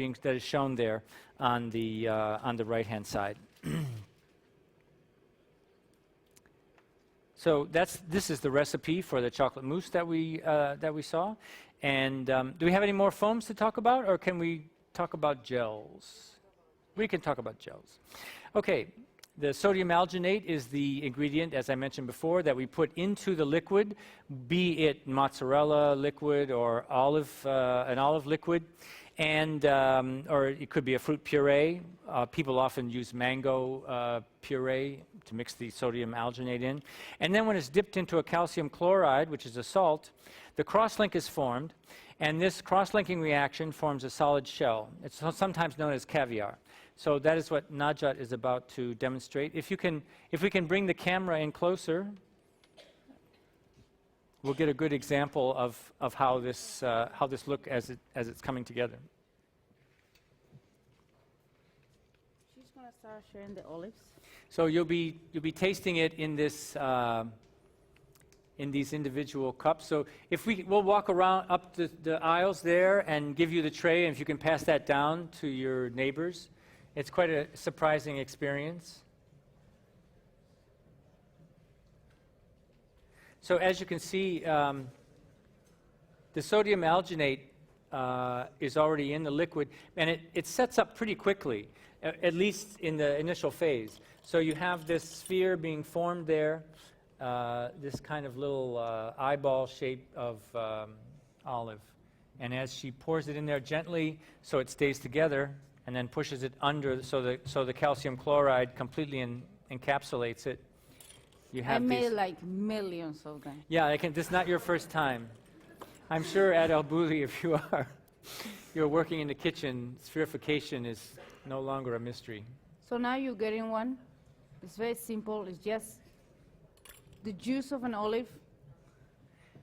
S2: shown there on the right-hand side. So this is the recipe for the chocolate mousse that we saw. And do we have any more foams to talk about, or can we talk about gels? We can talk about gels. Okay, The sodium alginate is the ingredient, as I mentioned before, that we put into the liquid, be it mozzarella liquid or an olive liquid, and or it could be a fruit puree. People often use mango puree to mix the sodium alginate in. And then when it's dipped into a calcium chloride, which is a salt, the cross-link is formed, and this cross-linking reaction forms a solid shell. It's sometimes known as caviar. So that is what Najat is about to demonstrate. If we can bring the camera in closer, we'll get a good example of how this looks as it's coming together.
S3: She's gonna start sharing the olives.
S2: So you'll be tasting it in this in these individual cups. So we'll walk around up the aisles there and give you the tray, and if you can pass that down to your neighbors. It's quite a surprising experience. So as you can see, the sodium alginate is already in the liquid, and it sets up pretty quickly, at least in the initial phase. So you have this sphere being formed there, this kind of little eyeball shape of olive. And as she pours it in there gently so it stays together, and then pushes it under so the calcium chloride completely encapsulates it. You have
S3: I made like millions of them.
S2: Yeah, this is not your first time. I'm sure at El Bulli, if you're working in the kitchen, spherification is no longer a mystery.
S3: So now you're getting one. It's very simple. It's just the juice of an olive.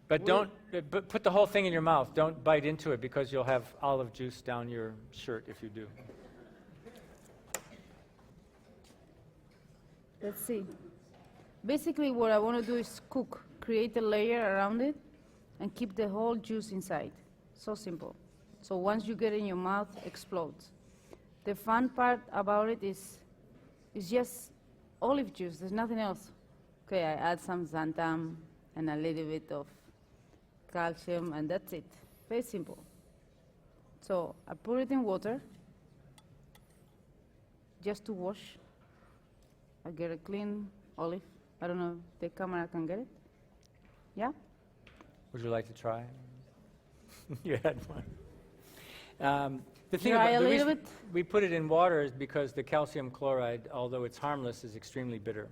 S2: But but put the whole thing in your mouth. Don't bite into it because you'll have olive juice down your shirt if you do.
S3: Let's see. Basically, what I want to do is create a layer around it, and keep the whole juice inside. So simple. So once you get it in your mouth, it explodes. The fun part about it is just olive juice. There's nothing else. Okay, I add some xanthan and a little bit of calcium, and that's it. Very simple. So I put it in water just to wash. I get a clean olive. I don't know if the camera can get it. Yeah?
S2: Would you like to try? You had one. The
S3: Try
S2: we put it in water is because the calcium chloride, although it's harmless, is extremely bitter.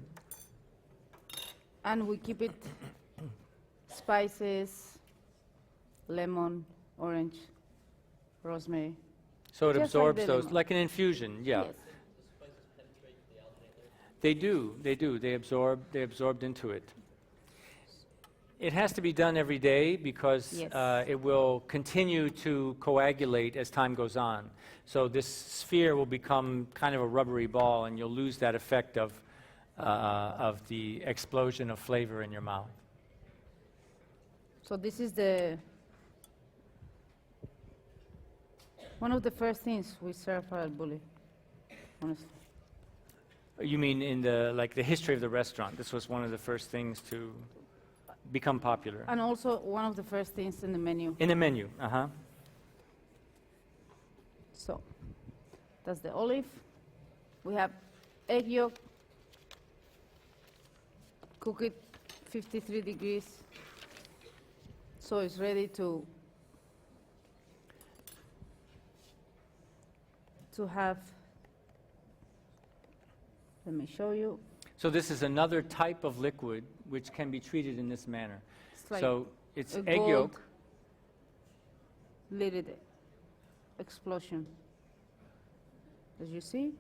S3: And we keep it spices, lemon, orange, rosemary.
S2: So it
S3: Just like
S2: absorbs
S3: the
S2: those,
S3: lemon.
S2: like an infusion, yeah.
S3: Yes.
S2: They do. They absorbed into it. It has to be done every day because
S3: Yes.
S2: it will continue to coagulate as time goes on. So this sphere will become kind of a rubbery ball, and you'll lose that effect of the explosion of flavor in your mouth.
S3: So this is one of the first things we serve at El Bulli, honestly.
S2: You mean in the history of the restaurant? This was one of the first things to become popular.
S3: And also one of the first things in the menu.
S2: In the menu,
S3: So that's the olive. We have egg yolk. Cook it 53 degrees. So it's ready to have. Let me show you.
S2: So this is another type of liquid which can be treated in this manner.
S3: It's like
S2: So it's
S3: a
S2: egg
S3: gold
S2: yolk.
S3: lidded explosion. As you see,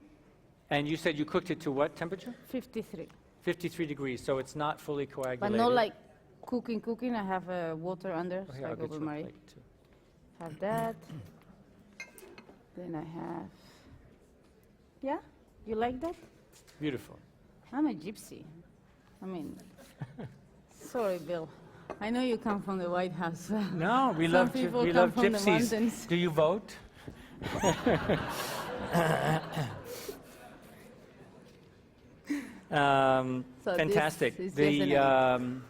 S2: And you said you cooked it to what temperature?
S3: 53.
S2: 53 degrees, so it's not fully coagulated.
S3: But not like cooking. I have water under,
S2: Oh,
S3: so
S2: here,
S3: I
S2: I'll
S3: go
S2: get
S3: with
S2: you a
S3: Marie.
S2: plate, too.
S3: Have that. Then I have. Yeah, you like that?
S2: Beautiful.
S3: I'm a gypsy. I mean, sorry, Bill. I know you come from the White House.
S2: No, we
S3: Some
S2: love
S3: people
S2: we
S3: come
S2: love
S3: from the
S2: gypsies.
S3: mountains.
S2: Do you vote?
S3: So
S2: Fantastic.
S3: This is just an egg.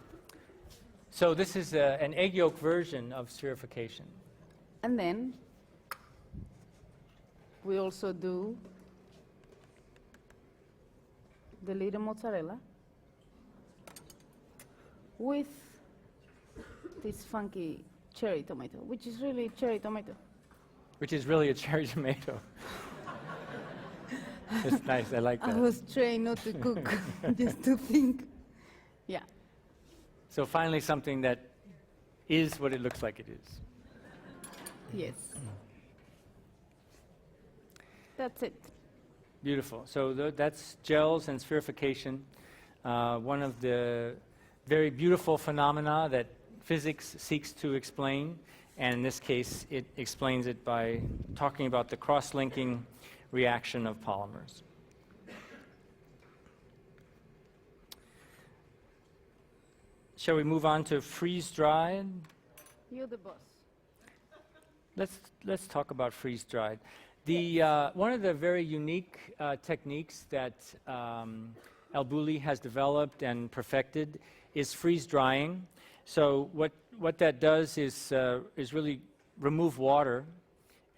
S2: So this is an egg yolk version of spherification.
S3: And then we also do the little mozzarella with this funky cherry tomato, which is really cherry tomato.
S2: Which is really a cherry tomato. It's nice, I like
S3: I
S2: that.
S3: was trained not to cook, just to think. Yeah.
S2: So finally something that is what it looks like it is.
S3: Yes. That's it.
S2: Beautiful. So that's gels and spherification, one of the very beautiful phenomena that physics seeks to explain, and in this case it explains it by talking about the cross-linking reaction of polymers. Shall we move on to freeze-dried?
S3: You're the boss.
S2: Let's talk about freeze-dried. One of the very unique techniques that Elbuli has developed and perfected is freeze-drying. So what that does is really remove water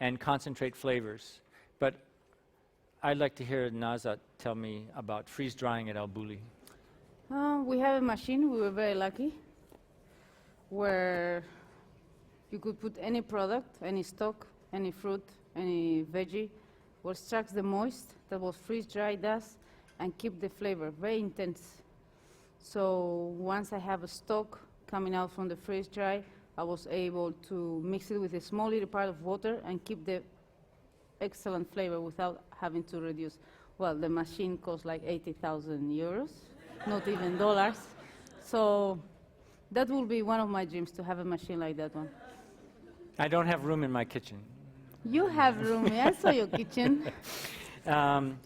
S2: and concentrate flavors. But I'd like to hear Nazat tell me about freeze-drying at Elbuli.
S3: We have a machine, we were very lucky, where you could put any product, any stock, any fruit, any veggie, or extract the moist that was freeze-dried does and keep the flavor very intense. So once I have a stock coming out from the freeze-dry, I was able to mix it with a small little part of water and keep the excellent flavor without having to reduce. Well, the machine costs like 80,000 euros, not even dollars. So that will be one of my dreams, to have a machine like that one.
S2: I don't have room in my kitchen.
S3: You have room. I saw your kitchen.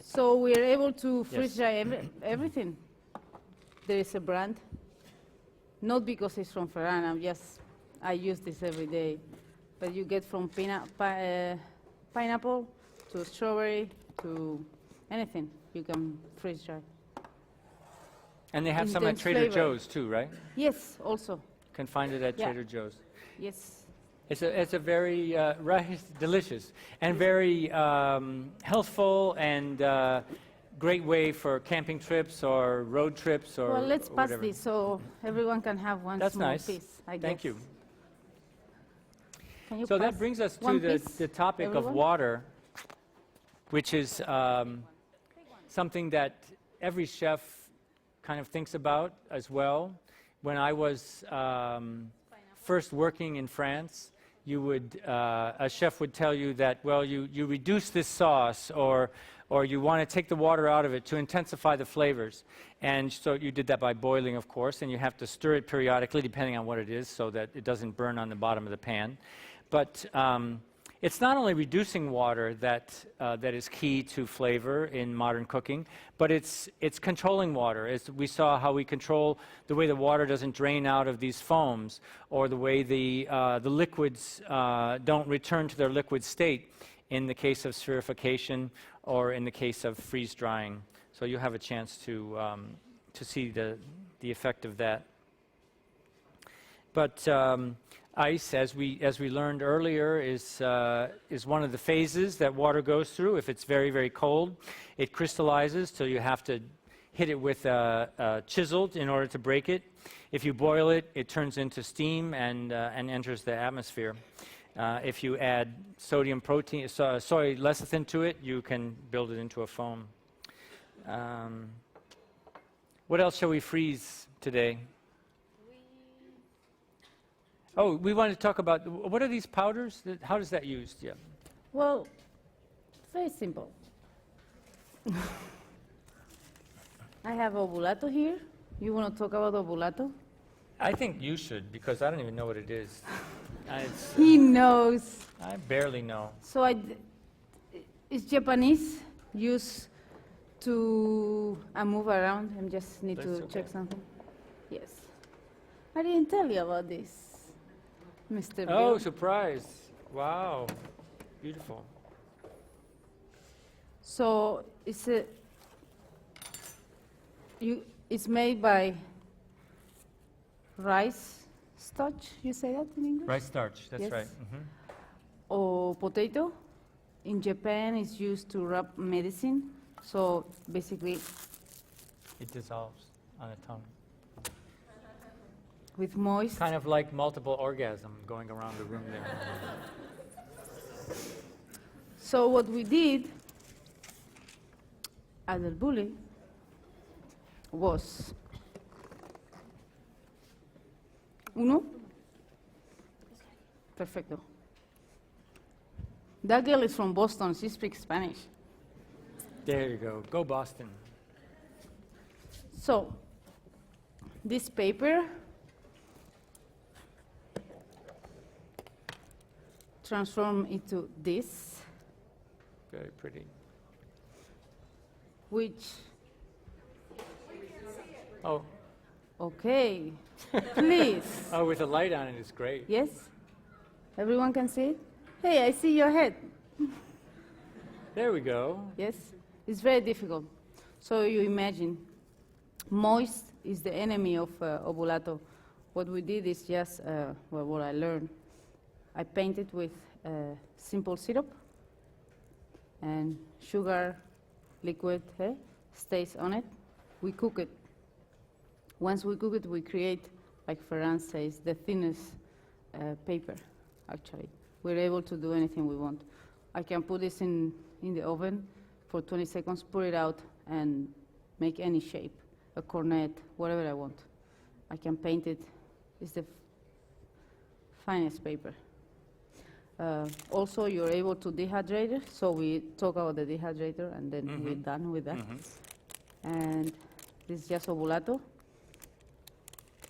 S3: So we're able to freeze dry everything. There is a brand, not because it's from Ferran, I use this every day, but you get from pineapple to strawberry to anything you can freeze dry.
S2: And they have some at
S3: Intense
S2: Trader
S3: flavor.
S2: Joe's too, right?
S3: Yes, also.
S2: You can find it at
S3: Yeah.
S2: Trader Joe's.
S3: Yes.
S2: It's a very delicious and very healthful and great way for camping trips or road trips or
S3: Well, let's pass
S2: whatever.
S3: this so everyone can have one
S2: That's
S3: small
S2: nice.
S3: piece, I guess.
S2: Thank you.
S3: Can you
S2: So
S3: pass
S2: that brings us to
S3: one piece,
S2: the topic
S3: everyone?
S2: of water, which is something that every chef kind of thinks about as well. When I was first working in France, a chef would tell you that, well, you reduce this sauce, or you want to take the water out of it to intensify the flavors. And so you did that by boiling, of course, and you have to stir it periodically depending on what it is so that it doesn't burn on the bottom of the pan. But it's not only reducing water that is key to flavor in modern cooking, but it's controlling water. We saw how we control the way the water doesn't drain out of these foams, or the way the liquids don't return to their liquid state in the case of spherification or in the case of freeze drying. So you have a chance to see the effect of that. But ice, as we learned earlier, is one of the phases that water goes through. If it's very, very cold, it crystallizes, so you have to hit it with a chisel in order to break it. If you boil it, it turns into steam and enters the atmosphere. If you add sodium protein, soy lecithin to it, you can build it into a foam. What else shall we freeze today? Oh, we want to talk about, what are these powders? How is that used? Yeah.
S3: Well, very simple. I have ovulato here. You want to talk about ovulato?
S2: I think you should, because I don't even know what it is.
S3: He knows.
S2: I barely know.
S3: So it's Japanese, used to move around. I just need
S2: That's
S3: to
S2: okay.
S3: check something. Yes. I didn't tell you about this, Mr.
S2: Oh,
S3: Bill.
S2: surprise. Wow. Beautiful.
S3: So it's made by rice starch. You say that in English?
S2: Rice starch, that's
S3: Yes.
S2: right.
S3: Or potato. In Japan, it's used to rub medicine. So basically,
S2: it dissolves on the tongue.
S3: with moist.
S2: Kind of like multiple orgasm going around the room there.
S3: So what we did at the bully was uno. Perfecto. That girl is from Boston. She speaks Spanish.
S2: There you go. Go Boston.
S3: So this paper transform into this,
S2: Very pretty.
S3: which,
S2: Oh,
S3: okay, please.
S2: oh, with the light on it is great.
S3: Yes? Everyone can see it? Hey, I see your head.
S2: There we go.
S3: Yes? It's very difficult. So you imagine, moist is the enemy of obulato. What we did is just, well, what I learned. I painted with simple syrup and sugar liquid stays on it. We cook it. Once we cook it, we create, like Ferran says, the thinnest paper, actually. We're able to do anything we want. I can put this in the oven for 20 seconds, put it out, and make any shape, a cornet, whatever I want. I can paint it. It's the finest paper. Also, you're able to dehydrate it, so we talk about the dehydrator, and then we're done with that. And this is just obulato.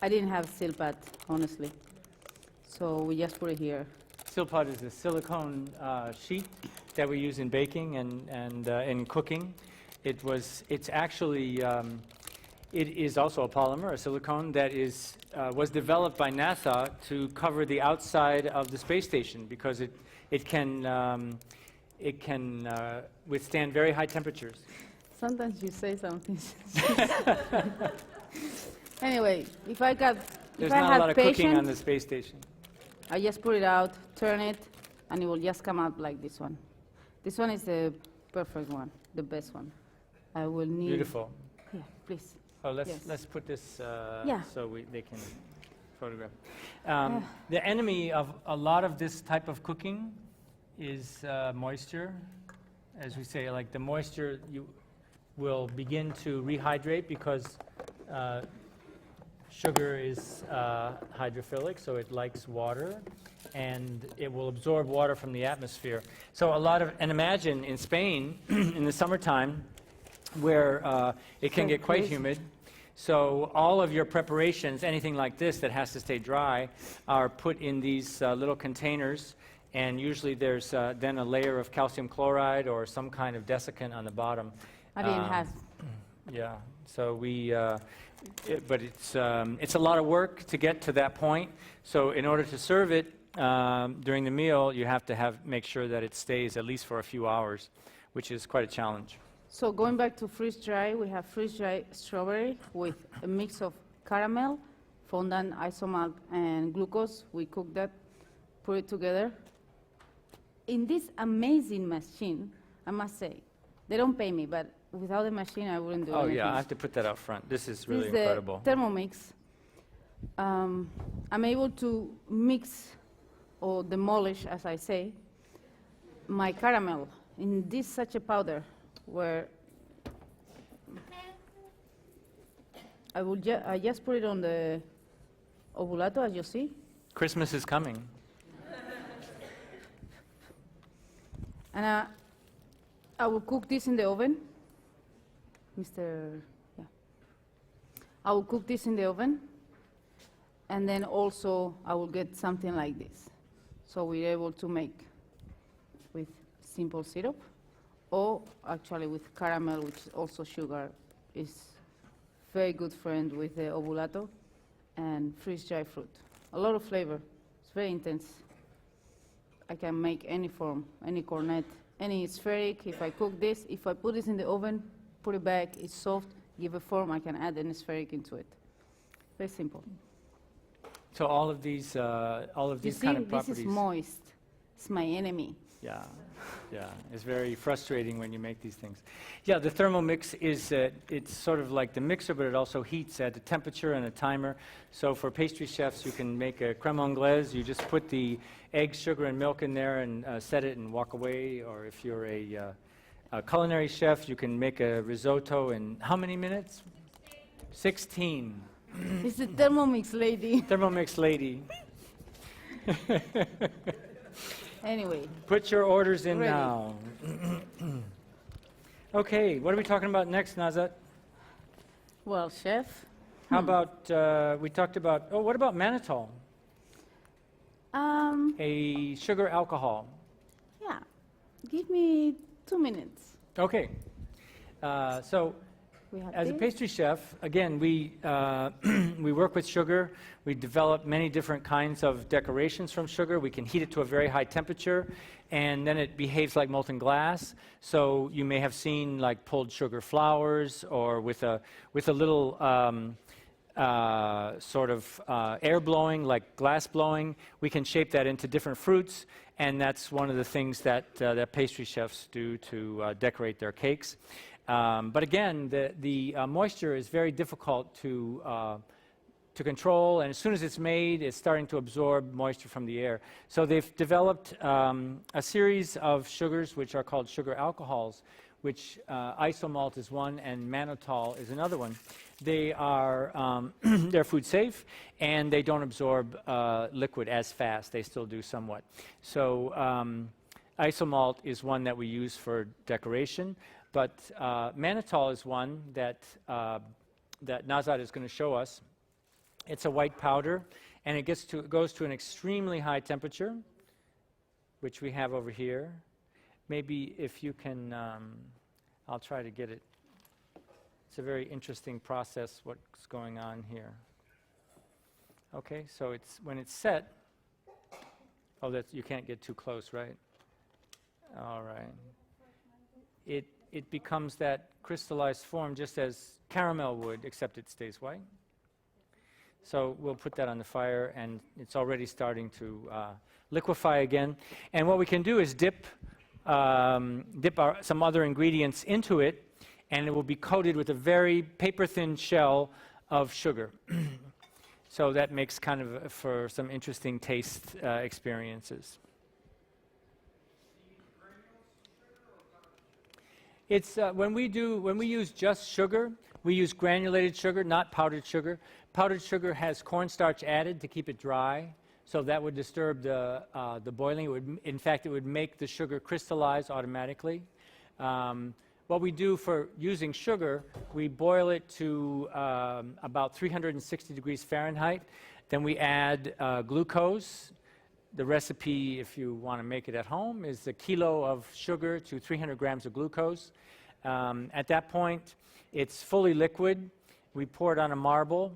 S3: I didn't have silpat, honestly, so we just put it here.
S2: Silpot is a silicone sheet that we use in baking and in cooking. It's actually, it is also a polymer, a silicone that was developed by NASA to cover the outside of the space station because it can withstand very high temperatures.
S3: Sometimes you say something. Anyway, if I
S2: There's
S3: have
S2: not a lot of cooking on
S3: patience,
S2: the space station.
S3: I just put it out, turn it, and it will just come out like this one. This one is the perfect one, the best one. I will need.
S2: Beautiful.
S3: Yeah, please.
S2: Oh, let's
S3: Yes.
S2: put this
S3: Yeah.
S2: so they can photograph. The enemy of a lot of this type of cooking is moisture. As we say, like the moisture will begin to rehydrate because sugar is hydrophilic, so it likes water, and it will absorb water from the atmosphere. So and imagine in Spain in the summertime where it can get quite humid. So all of your preparations, anything like this that has to stay dry, are put in these little containers, and usually there's then a layer of calcium chloride or some kind of desiccant on the bottom.
S3: I didn't have.
S2: Yeah, so but it's a lot of work to get to that point. So in order to serve it during the meal, you have to make sure that it stays at least for a few hours, which is quite a challenge.
S3: So going back to freeze-dry, we have freeze-dry strawberry with a mix of caramel, fondant, isomalt, and glucose. We cook that, put it together. In this amazing machine, I must say, they don't pay me, but without the machine, I wouldn't do anything.
S2: Oh yeah, I have to put that out front. This is really
S3: This is
S2: incredible.
S3: the Thermomix. I'm able to mix or demolish, as I say, my caramel in such a powder where I just put it on the obulato, as you see.
S2: Christmas is coming.
S3: And I will cook this in the oven. I will cook this in the oven. And then also I will get something like this. So we're able to make with simple syrup, or actually with caramel, which is also sugar, is very good friend with the obulato, and freeze-dried fruit. A lot of flavor. It's very intense. I can make any form, any cornet, any spheric. If I cook this, if I put this in the oven, put it back, it's soft, give a form, I can add any spheric into it. Very simple.
S2: So all of these
S3: You see,
S2: kind of properties.
S3: this is moist. It's my enemy.
S2: Yeah, yeah. It's very frustrating when you make these things. Yeah, the Thermomix is, it's sort of like the mixer, but it also heats at a temperature and a timer. So for pastry chefs, you can make a crème anglaise. You just put the eggs, sugar, and milk in there and set it and walk away. Or if you're a culinary chef, you can make a risotto in how many minutes? 16.
S3: It's the Thermomix lady.
S2: Thermomix lady.
S3: Anyway,
S2: Put your orders in
S3: Ready.
S2: now. Okay, what are we talking about next, Nazat?
S3: well, chef.
S2: How about, we talked about, oh, what about mannitol? A sugar alcohol.
S3: Yeah, give me 2 minutes.
S2: Okay. So
S3: We have
S2: as a
S3: this.
S2: pastry chef, again, we work with sugar. We develop many different kinds of decorations from sugar. We can heat it to a very high temperature, and then it behaves like molten glass. So you may have seen like pulled sugar flowers, or with a little sort of air blowing, like glass blowing. We can shape that into different fruits, and that's one of the things that that pastry chefs do to decorate their cakes. But again, the moisture is very difficult to control, and as soon as it's made, it's starting to absorb moisture from the air. So they've developed a series of sugars which are called sugar alcohols, which isomalt is one and mannitol is another one. They are they're food safe, and they don't absorb liquid as fast. They still do somewhat. So isomalt is one that we use for decoration. But mannitol is one that, that Nazat is going to show us. It's a white powder, and it goes to an extremely high temperature, which we have over here. Maybe if you can, I'll try to get it. It's a very interesting process, what's going on here. Okay, so it's when it's set. Oh, you can't get too close, right? All right. It becomes that crystallized form just as caramel would, except it stays white. So we'll put that on the fire, and it's already starting to liquefy again. And what we can do is dip some other ingredients into it, and it will be coated with a very paper-thin shell of sugar. So that makes kind of for some interesting taste experiences. It's when we use just sugar, we use granulated sugar, not powdered sugar. Powdered sugar has cornstarch added to keep it dry, so that would disturb the boiling. In fact, it would make the sugar crystallize automatically. What we do for using sugar, we boil it to about 360 degrees Fahrenheit. Then we add glucose. The recipe, if you want to make it at home, is a kilo of sugar to 300 grams of glucose. At that point, it's fully liquid. We pour it on a marble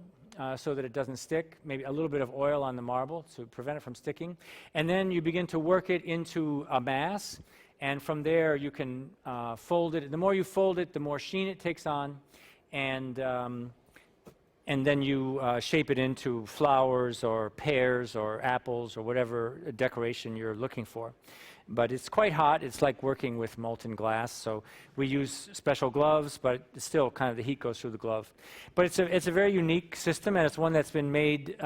S2: so that it doesn't stick, maybe a little bit of oil on the marble to prevent it from sticking. And then you begin to work it into a mass, and from there you can fold it. The more you fold it, the more sheen it takes on, and then you shape it into flowers or pears or apples or whatever decoration you're looking for. But it's quite hot. It's like working with molten glass, so we use special gloves, but still kind of the heat goes through the glove. But it's a very unique system, and it's one that's been made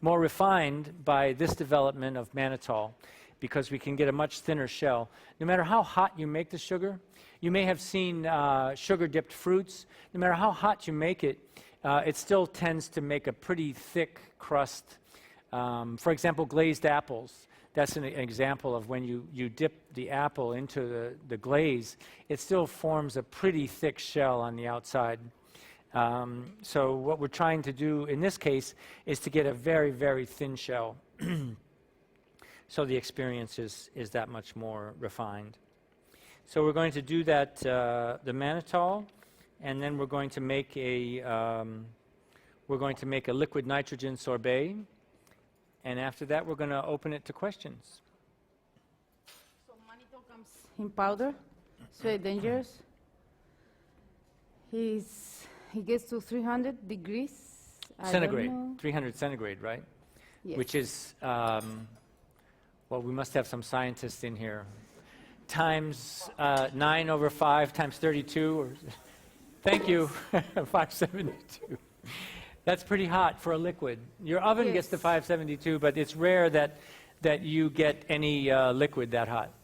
S2: more refined by this development of mannitol, because we can get a much thinner shell. No matter how hot you make the sugar, you may have seen sugar-dipped fruits. No matter how hot you make it, it still tends to make a pretty thick crust. For example, glazed apples. That's an example of when you dip the apple into the glaze, it still forms a pretty thick shell on the outside. So what we're trying to do in this case is to get a very, very thin shell. So the experience is that much more refined. So we're going to do that, the mannitol, and then we're going to make a liquid nitrogen sorbet. And after that, we're going to open it to questions.
S3: So mannitol comes in powder. It's very dangerous. He gets to 300 degrees.
S2: Centigrade, 300 centigrade, right?
S3: Yes.
S2: Which is, Well, we must have some scientists in here. Times 9 over 5 times 32. Or thank you, 572. That's pretty hot for a liquid. Your oven gets to 572, but it's rare that you get any liquid that hot,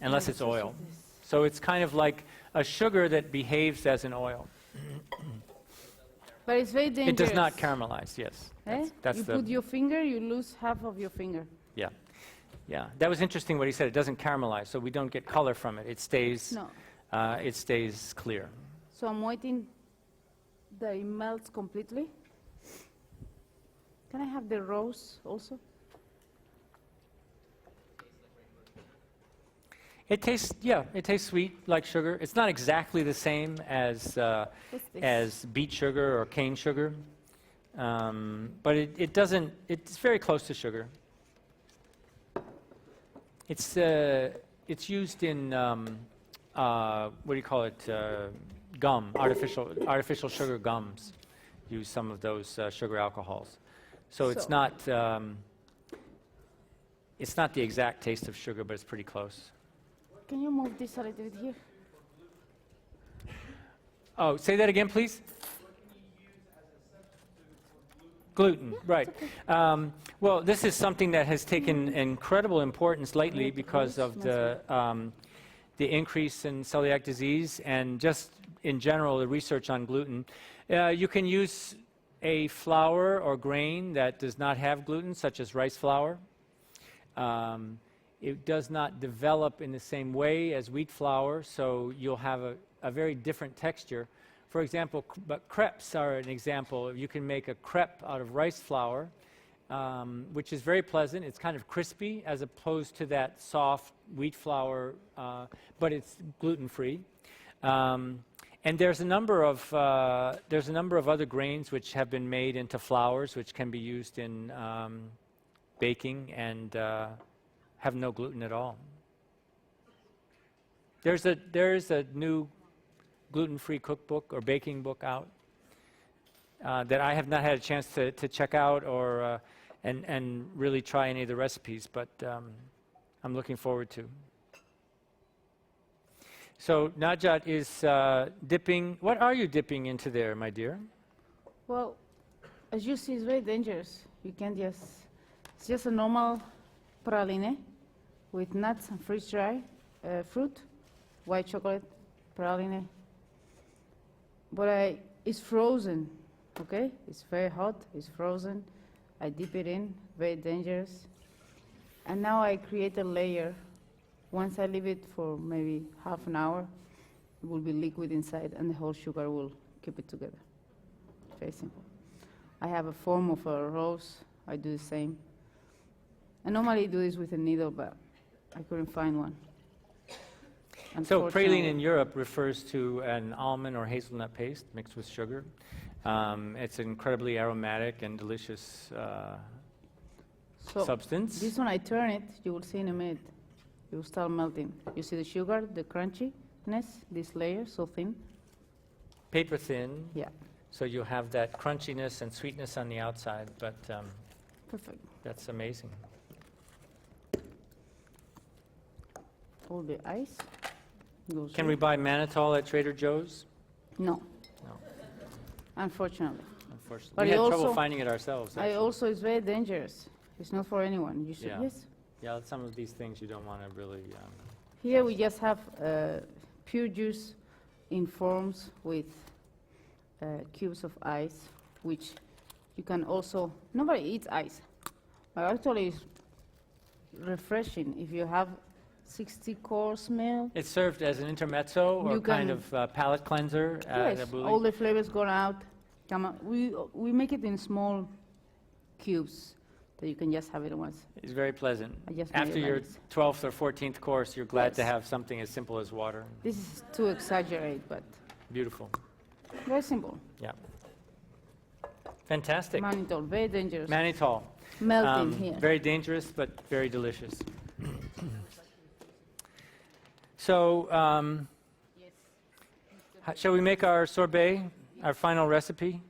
S2: unless it's oil. So it's kind of like a sugar that behaves as an oil.
S3: But it's very dangerous.
S2: It does not caramelize, yes.
S3: Eh?
S2: That's
S3: You
S2: the,
S3: put your finger, you lose half of your finger.
S2: yeah. Yeah, that was interesting what he said. It doesn't caramelize, so we don't get color from it. It stays, it stays clear.
S3: So I'm waiting that it melts completely. Can I have the rose also?
S2: It tastes, yeah, it tastes sweet like sugar. It's not exactly the same as beet sugar or cane sugar, but it doesn't. It's very close to sugar. It's used in what do you call it? Gum, artificial sugar gums. Use some of those sugar alcohols. So it's not the exact taste of sugar, but it's pretty close.
S3: Can you move this a little bit here?
S2: Oh, say that again, please. Gluten, right. Well, this is something that has taken incredible importance lately because of the increase in celiac disease and just in general the research on gluten. You can use a flour or grain that does not have gluten, such as rice flour. It does not develop in the same way as wheat flour, so you'll have a very different texture. For example, but crepes are an example. You can make a crepe out of rice flour, which is very pleasant. It's kind of crispy as opposed to that soft wheat flour, but it's gluten-free. And there's a number of other grains which have been made into flours, which can be used in baking and have no gluten at all. There's a new gluten-free cookbook or baking book out that I have not had a chance to check out or and really try any of the recipes, but I'm looking forward to. So Najat is dipping. What are you dipping into there, my dear?
S3: Well, as you see, it's very dangerous. You can't it's just a normal praline with nuts and freeze-dried fruit, white chocolate, praline. But it's frozen, okay? It's very hot, it's frozen. I dip it in, very dangerous. And now I create a layer. Once I leave it for maybe half an hour, it will be liquid inside and the whole sugar will keep it together. Very simple. I have a form of a rose, I do the same. I normally do this with a needle, but I couldn't find one.
S2: So praline in Europe refers to an almond or hazelnut paste mixed with sugar. It's an incredibly aromatic and delicious substance.
S3: This one, I turn it, you will see in a minute. It will start melting. You see the sugar, the crunchiness, this layer, so thin.
S2: Paper thin.
S3: Yeah.
S2: So you have that crunchiness and sweetness on the outside, but
S3: Perfect.
S2: that's amazing.
S3: All the ice goes
S2: Can we
S3: in.
S2: buy mannitol at Trader Joe's?
S3: No,
S2: No,
S3: unfortunately.
S2: unfortunately.
S3: But
S2: We
S3: it
S2: had trouble
S3: also-
S2: finding it ourselves, actually.
S3: It's very dangerous. It's not for anyone. You should,
S2: Yeah.
S3: yes.
S2: Yeah, some of these things you don't want to really...
S3: Here we just have pure juice in forms with cubes of ice, which you can also, nobody eats ice, but actually it's refreshing. If you have 60-course meal,
S2: It's served as an intermezzo or
S3: You
S2: kind
S3: can-
S2: of palate cleanser at
S3: yes,
S2: Emul.
S3: all the flavors go out. Come on. We make it in small cubes that you can just have it once.
S2: It's very pleasant.
S3: I just made
S2: After
S3: it like
S2: your
S3: this.
S2: 12th or 14th course, you're glad to
S3: Yes.
S2: have something as simple as water.
S3: This is too exaggerated, but
S2: Beautiful.
S3: very simple.
S2: Yeah. Fantastic.
S3: Mannitol, very dangerous.
S2: Mannitol.
S3: Melting here.
S2: Very dangerous, but very delicious. So, shall we make our sorbet, our final recipe?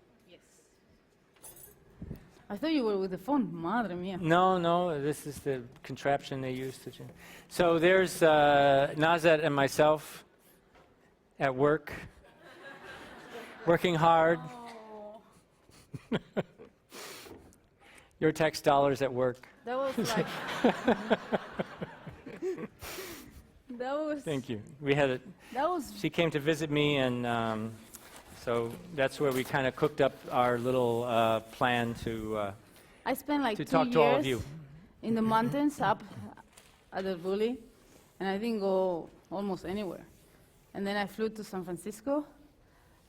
S3: I thought you were with the phone. Madre mía.
S2: No, this is the contraption they use to change. So there's Nazat and myself at work, working hard. Your tax dollars at work.
S3: That was like. That was.
S2: Thank you. We had it.
S3: That was.
S2: She came to visit me, and so that's where we kind of cooked up our little plan to
S3: I spent like 2
S2: talk to all of
S3: years
S2: you.
S3: in the mountains up at the Bully, and I didn't go almost anywhere. And then I flew to San Francisco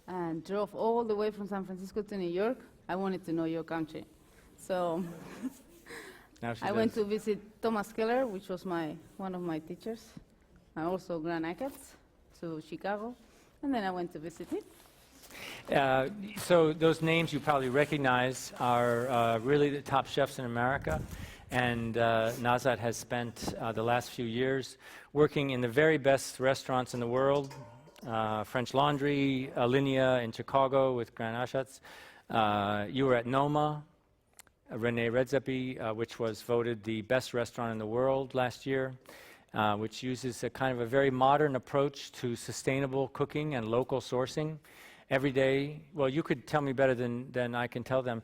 S3: and drove all the way from San Francisco to New York. I wanted to know your country. So
S2: Now she
S3: I went
S2: does.
S3: to visit Thomas Keller, which was one of my teachers, and also Grand Rapids, to Chicago, and then I went to visit him.
S2: So those names you probably recognize are really the top chefs in America, and Nazat has spent the last few years working in the very best restaurants in the world, French Laundry, Alinea in Chicago with Grand Rapids. You were at Noma, Rene Redzepi, which was voted the best restaurant in the world last year, which uses a kind of a very modern approach to sustainable cooking and local sourcing. Every day, well, you could tell me better than I can tell them.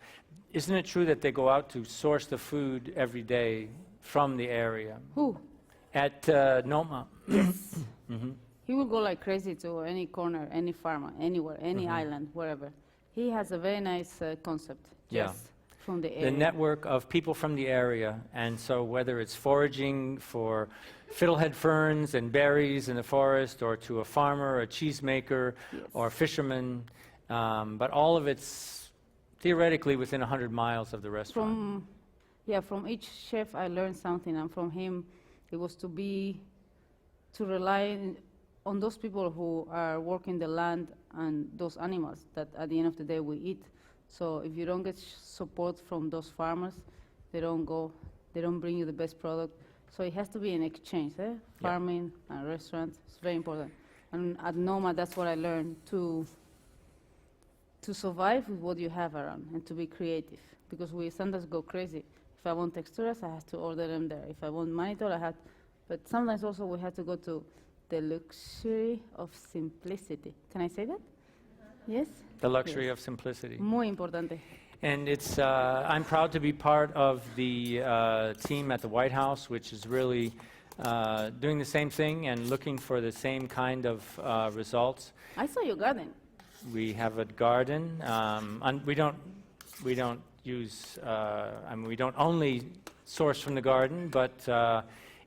S2: Isn't it true that they go out to source the food every day from the area?
S3: Who?
S2: At Noma.
S3: Yes. He will go like crazy to any corner, any farmer, anywhere, any island, wherever. He has a very nice concept.
S2: Yeah.
S3: Just from the
S2: The
S3: area.
S2: network of people from the area, and so whether it's foraging for fiddlehead ferns and berries in the forest, or to a farmer, a cheesemaker,
S3: Yes.
S2: or fisherman, but all of it's theoretically within 100 miles of the restaurant.
S3: From each chef I learned something, and from him it was to rely on those people who are working the land and those animals that at the end of the day we eat. So if you don't get support from those farmers, they don't bring you the best product. So it has to be an exchange, farming and restaurants. It's very important. And at Noma, that's what I learned, to survive with what you have around and to be creative. Because we sometimes go crazy. If I want texturas, I have to order them there. If I want monitor, but sometimes also we have to go to the luxury of simplicity. Can I say that? Yes?
S2: The luxury
S3: Yes.
S2: of simplicity.
S3: Muy importante.
S2: And it's, I'm proud to be part of the team at the White House, which is really doing the same thing and looking for the same kind of results.
S3: I saw your garden.
S2: We have a garden. And we don't use, we don't only source from the garden, but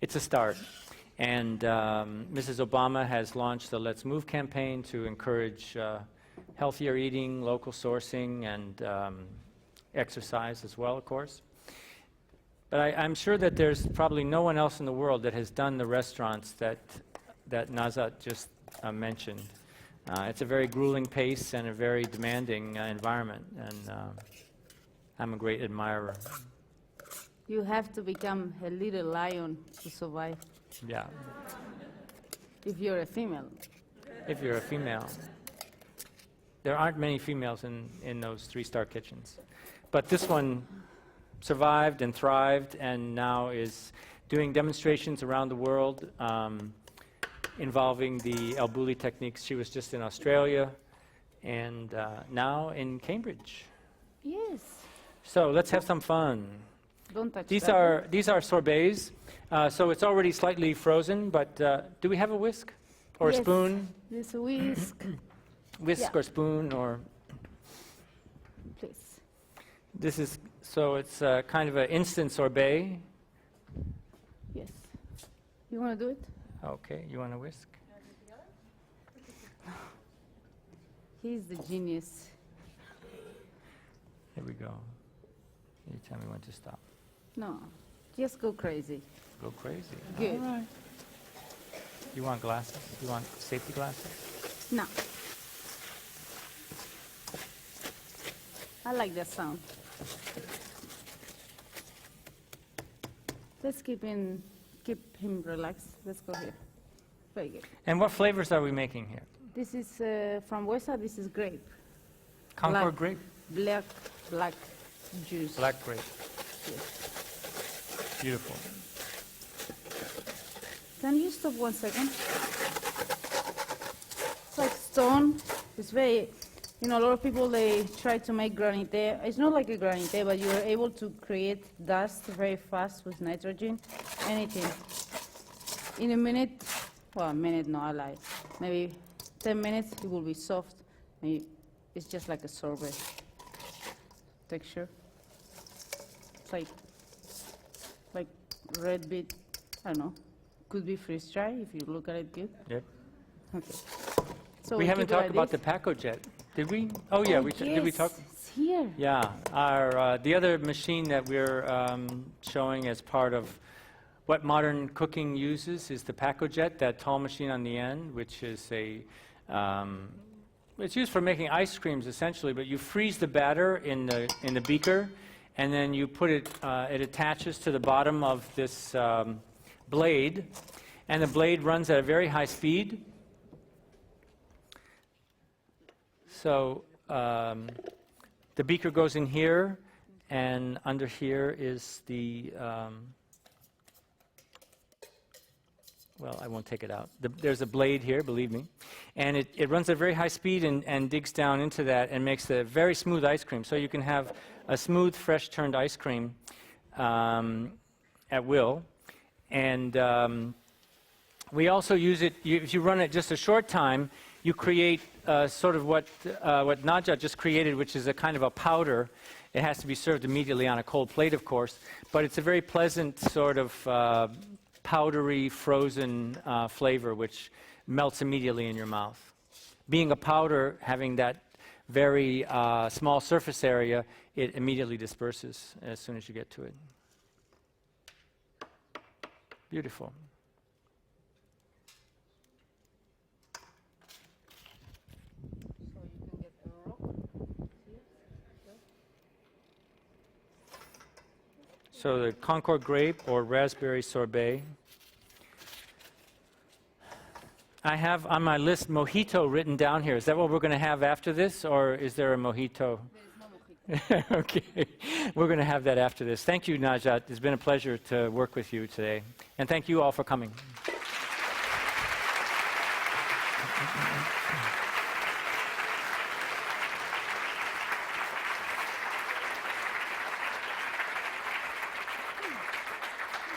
S2: it's a start. And Mrs. Obama has launched the Let's Move campaign to encourage healthier eating, local sourcing, and exercise as well, of course. But I'm sure that there's probably no one else in the world that has done the restaurants that Nazat just mentioned. It's a very grueling pace and a very demanding environment, and I'm a great admirer.
S3: You have to become a little lion to survive.
S2: Yeah,
S3: If you're a female.
S2: if you're a female. There aren't many females in those three-star kitchens. But this one survived and thrived, and now is doing demonstrations around the world involving the El Bulli techniques. She was just in Australia, and now in Cambridge.
S3: Yes.
S2: So let's have some fun.
S3: Don't touch
S2: These
S3: that.
S2: are sorbets, so it's already slightly frozen, but do we have a whisk? Or a
S3: Yes.
S2: spoon?
S3: This whisk.
S2: Whisk
S3: Yeah.
S2: or spoon, or...
S3: Please.
S2: This is, so it's kind of an instant sorbet.
S3: Yes. You want to do it?
S2: Okay, you want to whisk?
S3: He's the genius.
S2: Here we go. You tell me when to stop.
S3: No, just go crazy.
S2: Go crazy.
S3: Good.
S2: All right. You want glasses? You want safety glasses?
S3: No. I like that sound. Let's keep him relaxed. Let's go here. Very good.
S2: And what flavors are we making here?
S3: This is frambuesa. This is grape.
S2: Concord
S3: Black.
S2: grape?
S3: Black juice.
S2: Black grape.
S3: Yes.
S2: Beautiful.
S3: Can you stop 1 second? It's like stone. It's very, a lot of people, they try to make granite. It's not like a granite, but you're able to create dust very fast with nitrogen. Anything. In a minute, well, a minute, no, I lie. Maybe 10 minutes, it will be soft. And it's just like a sorbet texture. It's like red beet, I don't know. Could be freeze dry if you look at it good.
S2: Yep.
S3: Okay. So
S2: We haven't
S3: keep it
S2: talked
S3: like
S2: about
S3: this.
S2: the Pacojet, did we? Oh yeah, did we
S3: Yes,
S2: talk?
S3: it's here.
S2: Yeah, our the other machine that we're showing as part of what modern cooking uses is the Pacojet, that tall machine on the end, which is it's used for making ice creams essentially, but you freeze the batter in the beaker, and then you put it. It attaches to the bottom of this blade, and the blade runs at a very high speed. So the beaker goes in here, and under here is the, well, I won't take it out. There's a blade here, believe me. And it runs at very high speed and digs down into that and makes a very smooth ice cream. So you can have a smooth, fresh turned ice cream at will. And we also use it, if you run it just a short time, you create sort of what Najat just created, which is a kind of a powder. It has to be served immediately on a cold plate, of course, but it's a very pleasant sort of powdery, frozen flavor, which melts immediately in your mouth. Being a powder, having that very small surface area, it immediately disperses as soon as you get to it. Beautiful. So the Concord grape or raspberry sorbet. I have on my list mojito written down here. Is that what we're going to have after this, or is there a mojito?
S3: There is no mojito.
S2: Okay, we're going to have that after this. Thank you, Najat. It's been a pleasure to work with you today. And thank you all for coming.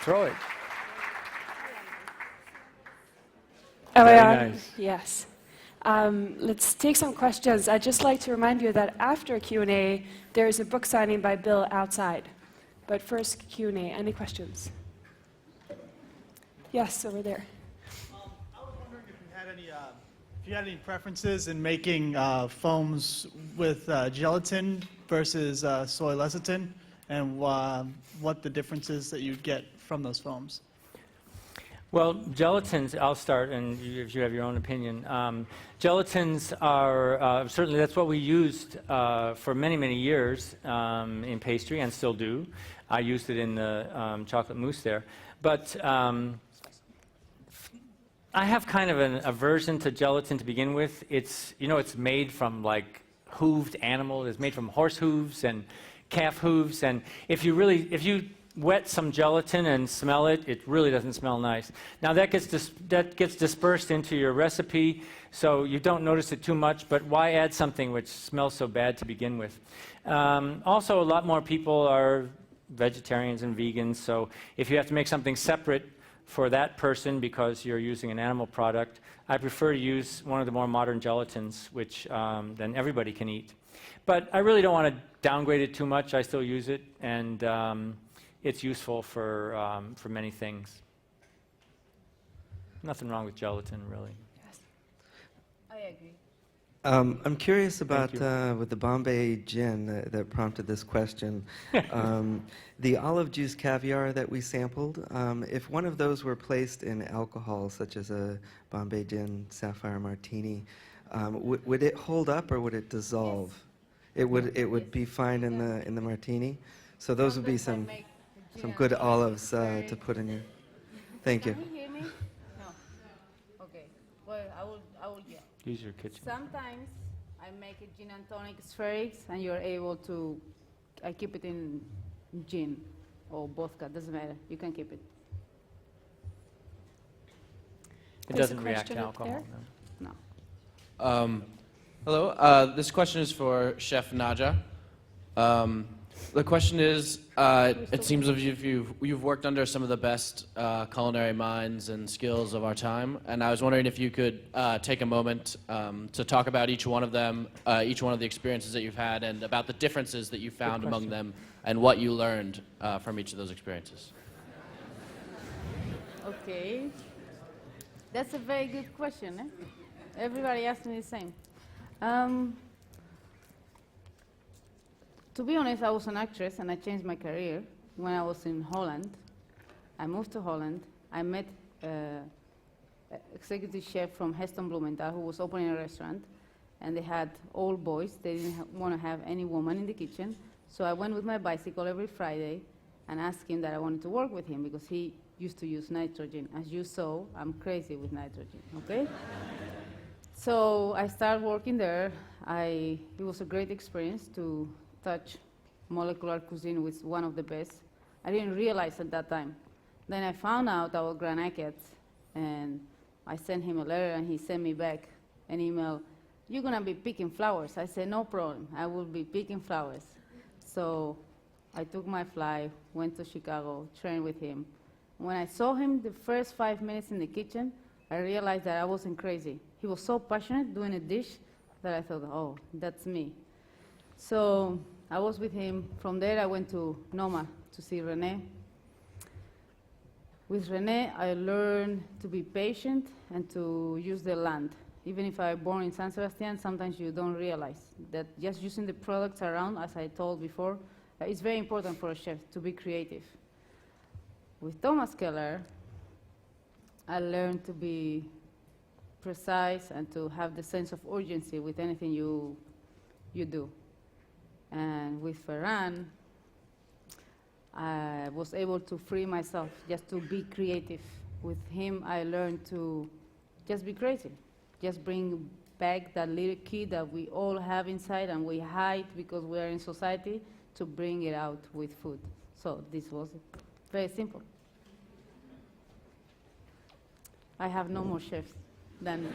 S2: Throw it. Very nice.
S1: Yes. Let's take some questions. I'd just like to remind you that after Q&A, there is a book signing by Bill outside. But first, Q&A. Any questions? Yes, over there.
S4: I was wondering if you had any preferences in making foams with gelatin versus soy lecithin, and what the differences that you'd get from those foams.
S2: Well, gelatins, I'll start, and if you have your own opinion. Gelatins are, certainly that's what we used for many, many years in pastry, and still do. I used it in the chocolate mousse there. But I have kind of an aversion to gelatin to begin with. It's, it's made from like hooved animal. It's made from horse hooves and calf hooves, and if you wet some gelatin and smell it, it really doesn't smell nice. Now that gets dispersed into your recipe, so you don't notice it too much, but why add something which smells so bad to begin with? Also, a lot more people are vegetarians and vegans, so if you have to make something separate for that person because you're using an animal product, I prefer to use one of the more modern gelatins, which then everybody can eat. But I really don't want to downgrade it too much. I still use it, and it's useful for many things. Nothing wrong with gelatin, really.
S3: Yes. I agree.
S5: I'm curious about with the Bombay gin that prompted this question. The olive juice caviar that we sampled, if one of those were placed in alcohol, such as a Bombay gin Sapphire Martini, would it hold up or would it dissolve?
S3: Yes.
S5: It would be fine in the martini. So those would be some good olives to put in your. Thank you.
S3: Can you hear me? No. Okay. Well, I will. Yeah.
S2: Use your kitchen.
S3: Sometimes I make a gin and tonic spherics, and you're able to I keep it in gin or vodka, doesn't matter. You can keep it.
S2: It
S1: There's a
S2: doesn't react to
S1: question up
S2: alcohol.
S1: there.
S3: No.
S6: Hello, this question is for Chef Naja. The question is, it seems as if you've worked under some of the best culinary minds and skills of our time, and I was wondering if you could take a moment to talk about each one of them, each one of the experiences that you've had, and about the differences that you found among them, and what you learned from each of those experiences.
S3: Okay. That's a very good question. Eh? Everybody asks me the same. To be honest, I was an actress and I changed my career when I was in Holland. I moved to Holland. I met executive chef from Heston Blumenthal who was opening a restaurant, and they had all boys. They didn't want to have any woman in the kitchen. So I went with my bicycle every Friday and asked him that I wanted to work with him because he used to use nitrogen. As you saw, I'm crazy with nitrogen, okay? So I started working there. It was a great experience to touch molecular cuisine with one of the best. I didn't realize at that time. Then I found out about Grand Academy, and I sent him a letter, and he sent me back an email. You're gonna be picking flowers. I said, no problem, I will be picking flowers. So I took my flight, went to Chicago, trained with him. When I saw him the first 5 minutes in the kitchen, I realized that I wasn't crazy. He was so passionate doing a dish that I thought, oh, that's me. So I was with him. From there, I went to Noma to see René. With René, I learned to be patient and to use the land. Even if I was born in San Sebastian, sometimes you don't realize that just using the products around, as I told before, it's very important for a chef to be creative. With Thomas Keller, I learned to be precise and to have the sense of urgency with anything you do. And with Ferran, I was able to free myself just to be creative. With him, I learned to just be crazy. Just bring back that little kid that we all have inside and we hide because we are in society, to bring it out with food. So this was very simple. I have no more chefs than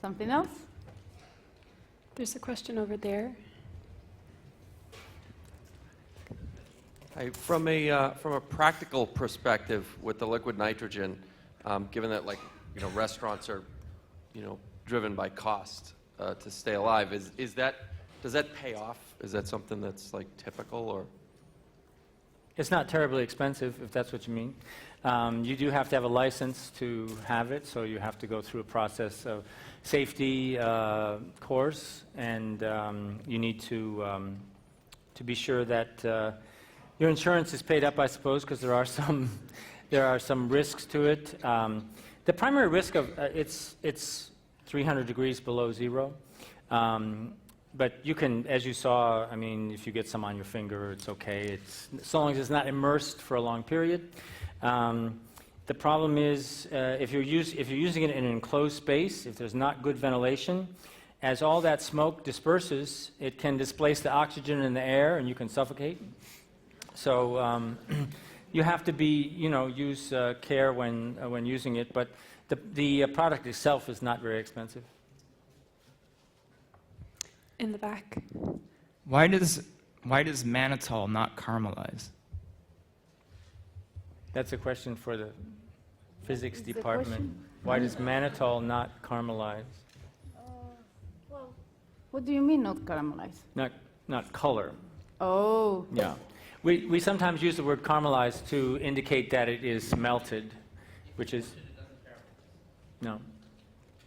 S3: something else?
S1: There's a question over there.
S7: Hi, from a practical perspective with the liquid nitrogen, given that restaurants are driven by cost to stay alive, does that pay off? Is that something that's typical, or?
S2: It's not terribly expensive, if that's what you mean. You do have to have a license to have it, so you have to go through a process of safety course, and you need to be sure that your insurance is paid up, I suppose, because there are some risks to it. The primary risk of it's 300 degrees below zero. But you can, as you saw, I mean, if you get some on your finger, it's okay. So long as it's not immersed for a long period. The problem is if you're using it in an enclosed space, if there's not good ventilation, as all that smoke disperses, it can displace the oxygen in the air, and you can suffocate. So you have to use care when using it. But the product itself is not very expensive.
S1: In the back.
S8: Why does mannitol not caramelize?
S2: That's a question for the physics
S3: Is the
S2: department.
S3: question?
S2: Why does mannitol not caramelize?
S3: Well, what do you mean not caramelize?
S2: Not color.
S3: Oh.
S2: Yeah. We sometimes use the word caramelize to indicate that it is melted, which is no.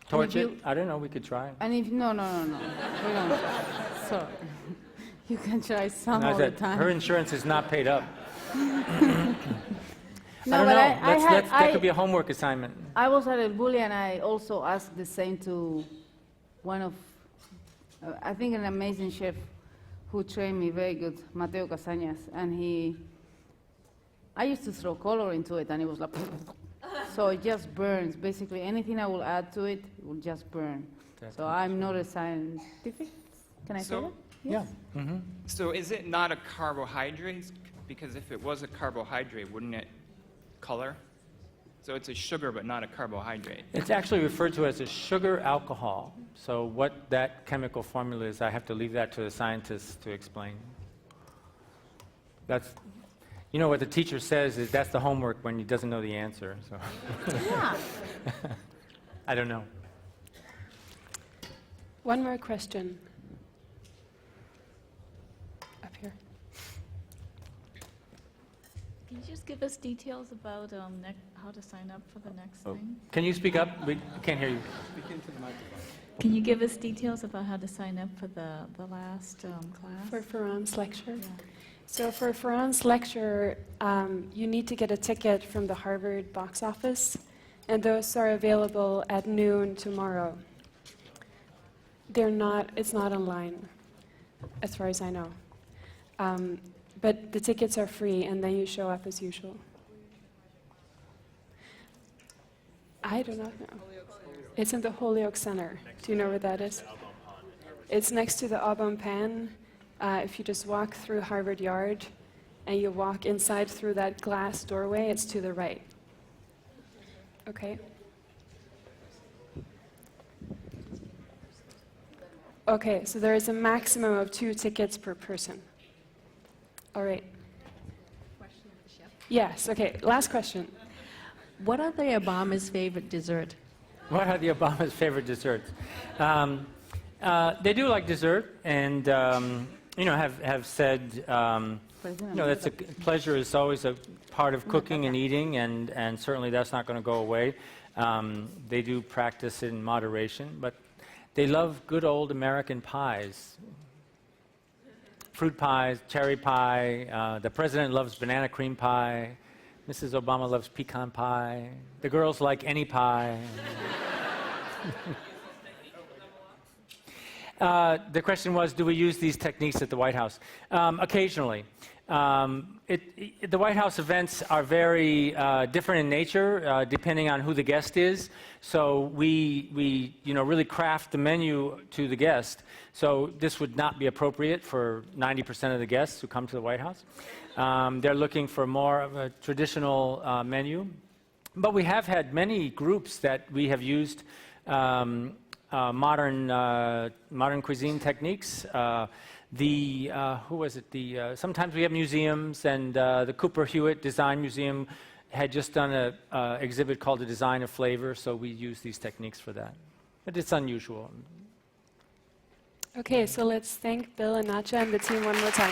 S2: Torch it? I don't know. We could try.
S3: And if no. We don't. Sorry. You can try some
S2: No,
S3: all the time.
S2: her insurance is not paid up.
S3: No,
S2: I don't
S3: but
S2: know. That could be a homework assignment.
S3: I was at El Bulli and I also asked the same to one of, I think an amazing chef who trained me very good, Mateo Casañas, and I used to throw color into it and it was like, so it just burns. Basically anything I will add to it, it will just burn. So I'm not a scientific. Can I say
S8: So-
S3: that?
S2: Yeah. Mm-hmm.
S8: So is it not a carbohydrate? Because if it was a carbohydrate, wouldn't it color? So it's a sugar, but not a carbohydrate.
S2: It's actually referred to as a sugar alcohol. So what that chemical formula is, I have to leave that to the scientists to explain. That's, you know, what the teacher says is that's the homework when he doesn't know the answer. So
S3: Yeah.
S2: I don't know.
S1: One more question. Up here.
S9: Can you just give us details about how to sign up for the next thing?
S2: Can you speak up? We can't hear you.
S9: Can you give us details about how to sign up for the last class?
S1: For Ferran's lecture?
S9: Yeah.
S1: So for Ferran's lecture, you need to get a ticket from the Harvard box office, and those are available at noon tomorrow. It's not online, as far as I know. But the tickets are free, and then you show up as usual. I do not know. It's in the Holyoke Center. Do you know where that is? It's next to the Aubin Pan. If you just walk through Harvard Yard, and you walk inside through that glass doorway, it's to the right. Okay? Okay, so there is a maximum of 2 tickets per person. All right.
S10: Question of the chef.
S1: Yes, okay, last question.
S10: What are the Obama's favorite dessert?
S2: What are the Obama's favorite desserts? They do like dessert, and you know, have said, you know, that's pleasure is always a part of cooking and eating, and certainly that's not going to go away. They do practice in moderation, but they love good old American pies. Fruit pies, cherry pie, the president loves banana cream pie, Mrs. Obama loves pecan pie, the girls like any pie. The question was, do we use these techniques at the White House? Occasionally. The White House events are very different in nature, depending on who the guest is. So we you know, really craft the menu to the guest. So this would not be appropriate for 90% of the guests who come to the White House. They're looking for more of a traditional menu. But we have had many groups that we have used modern cuisine techniques. Who was it? Sometimes we have museums, and the Cooper Hewitt Design Museum had just done an exhibit called The Design of Flavor, so we use these techniques for that. But it's unusual.
S1: Okay, so let's thank Bill and Natcha and the team one more time.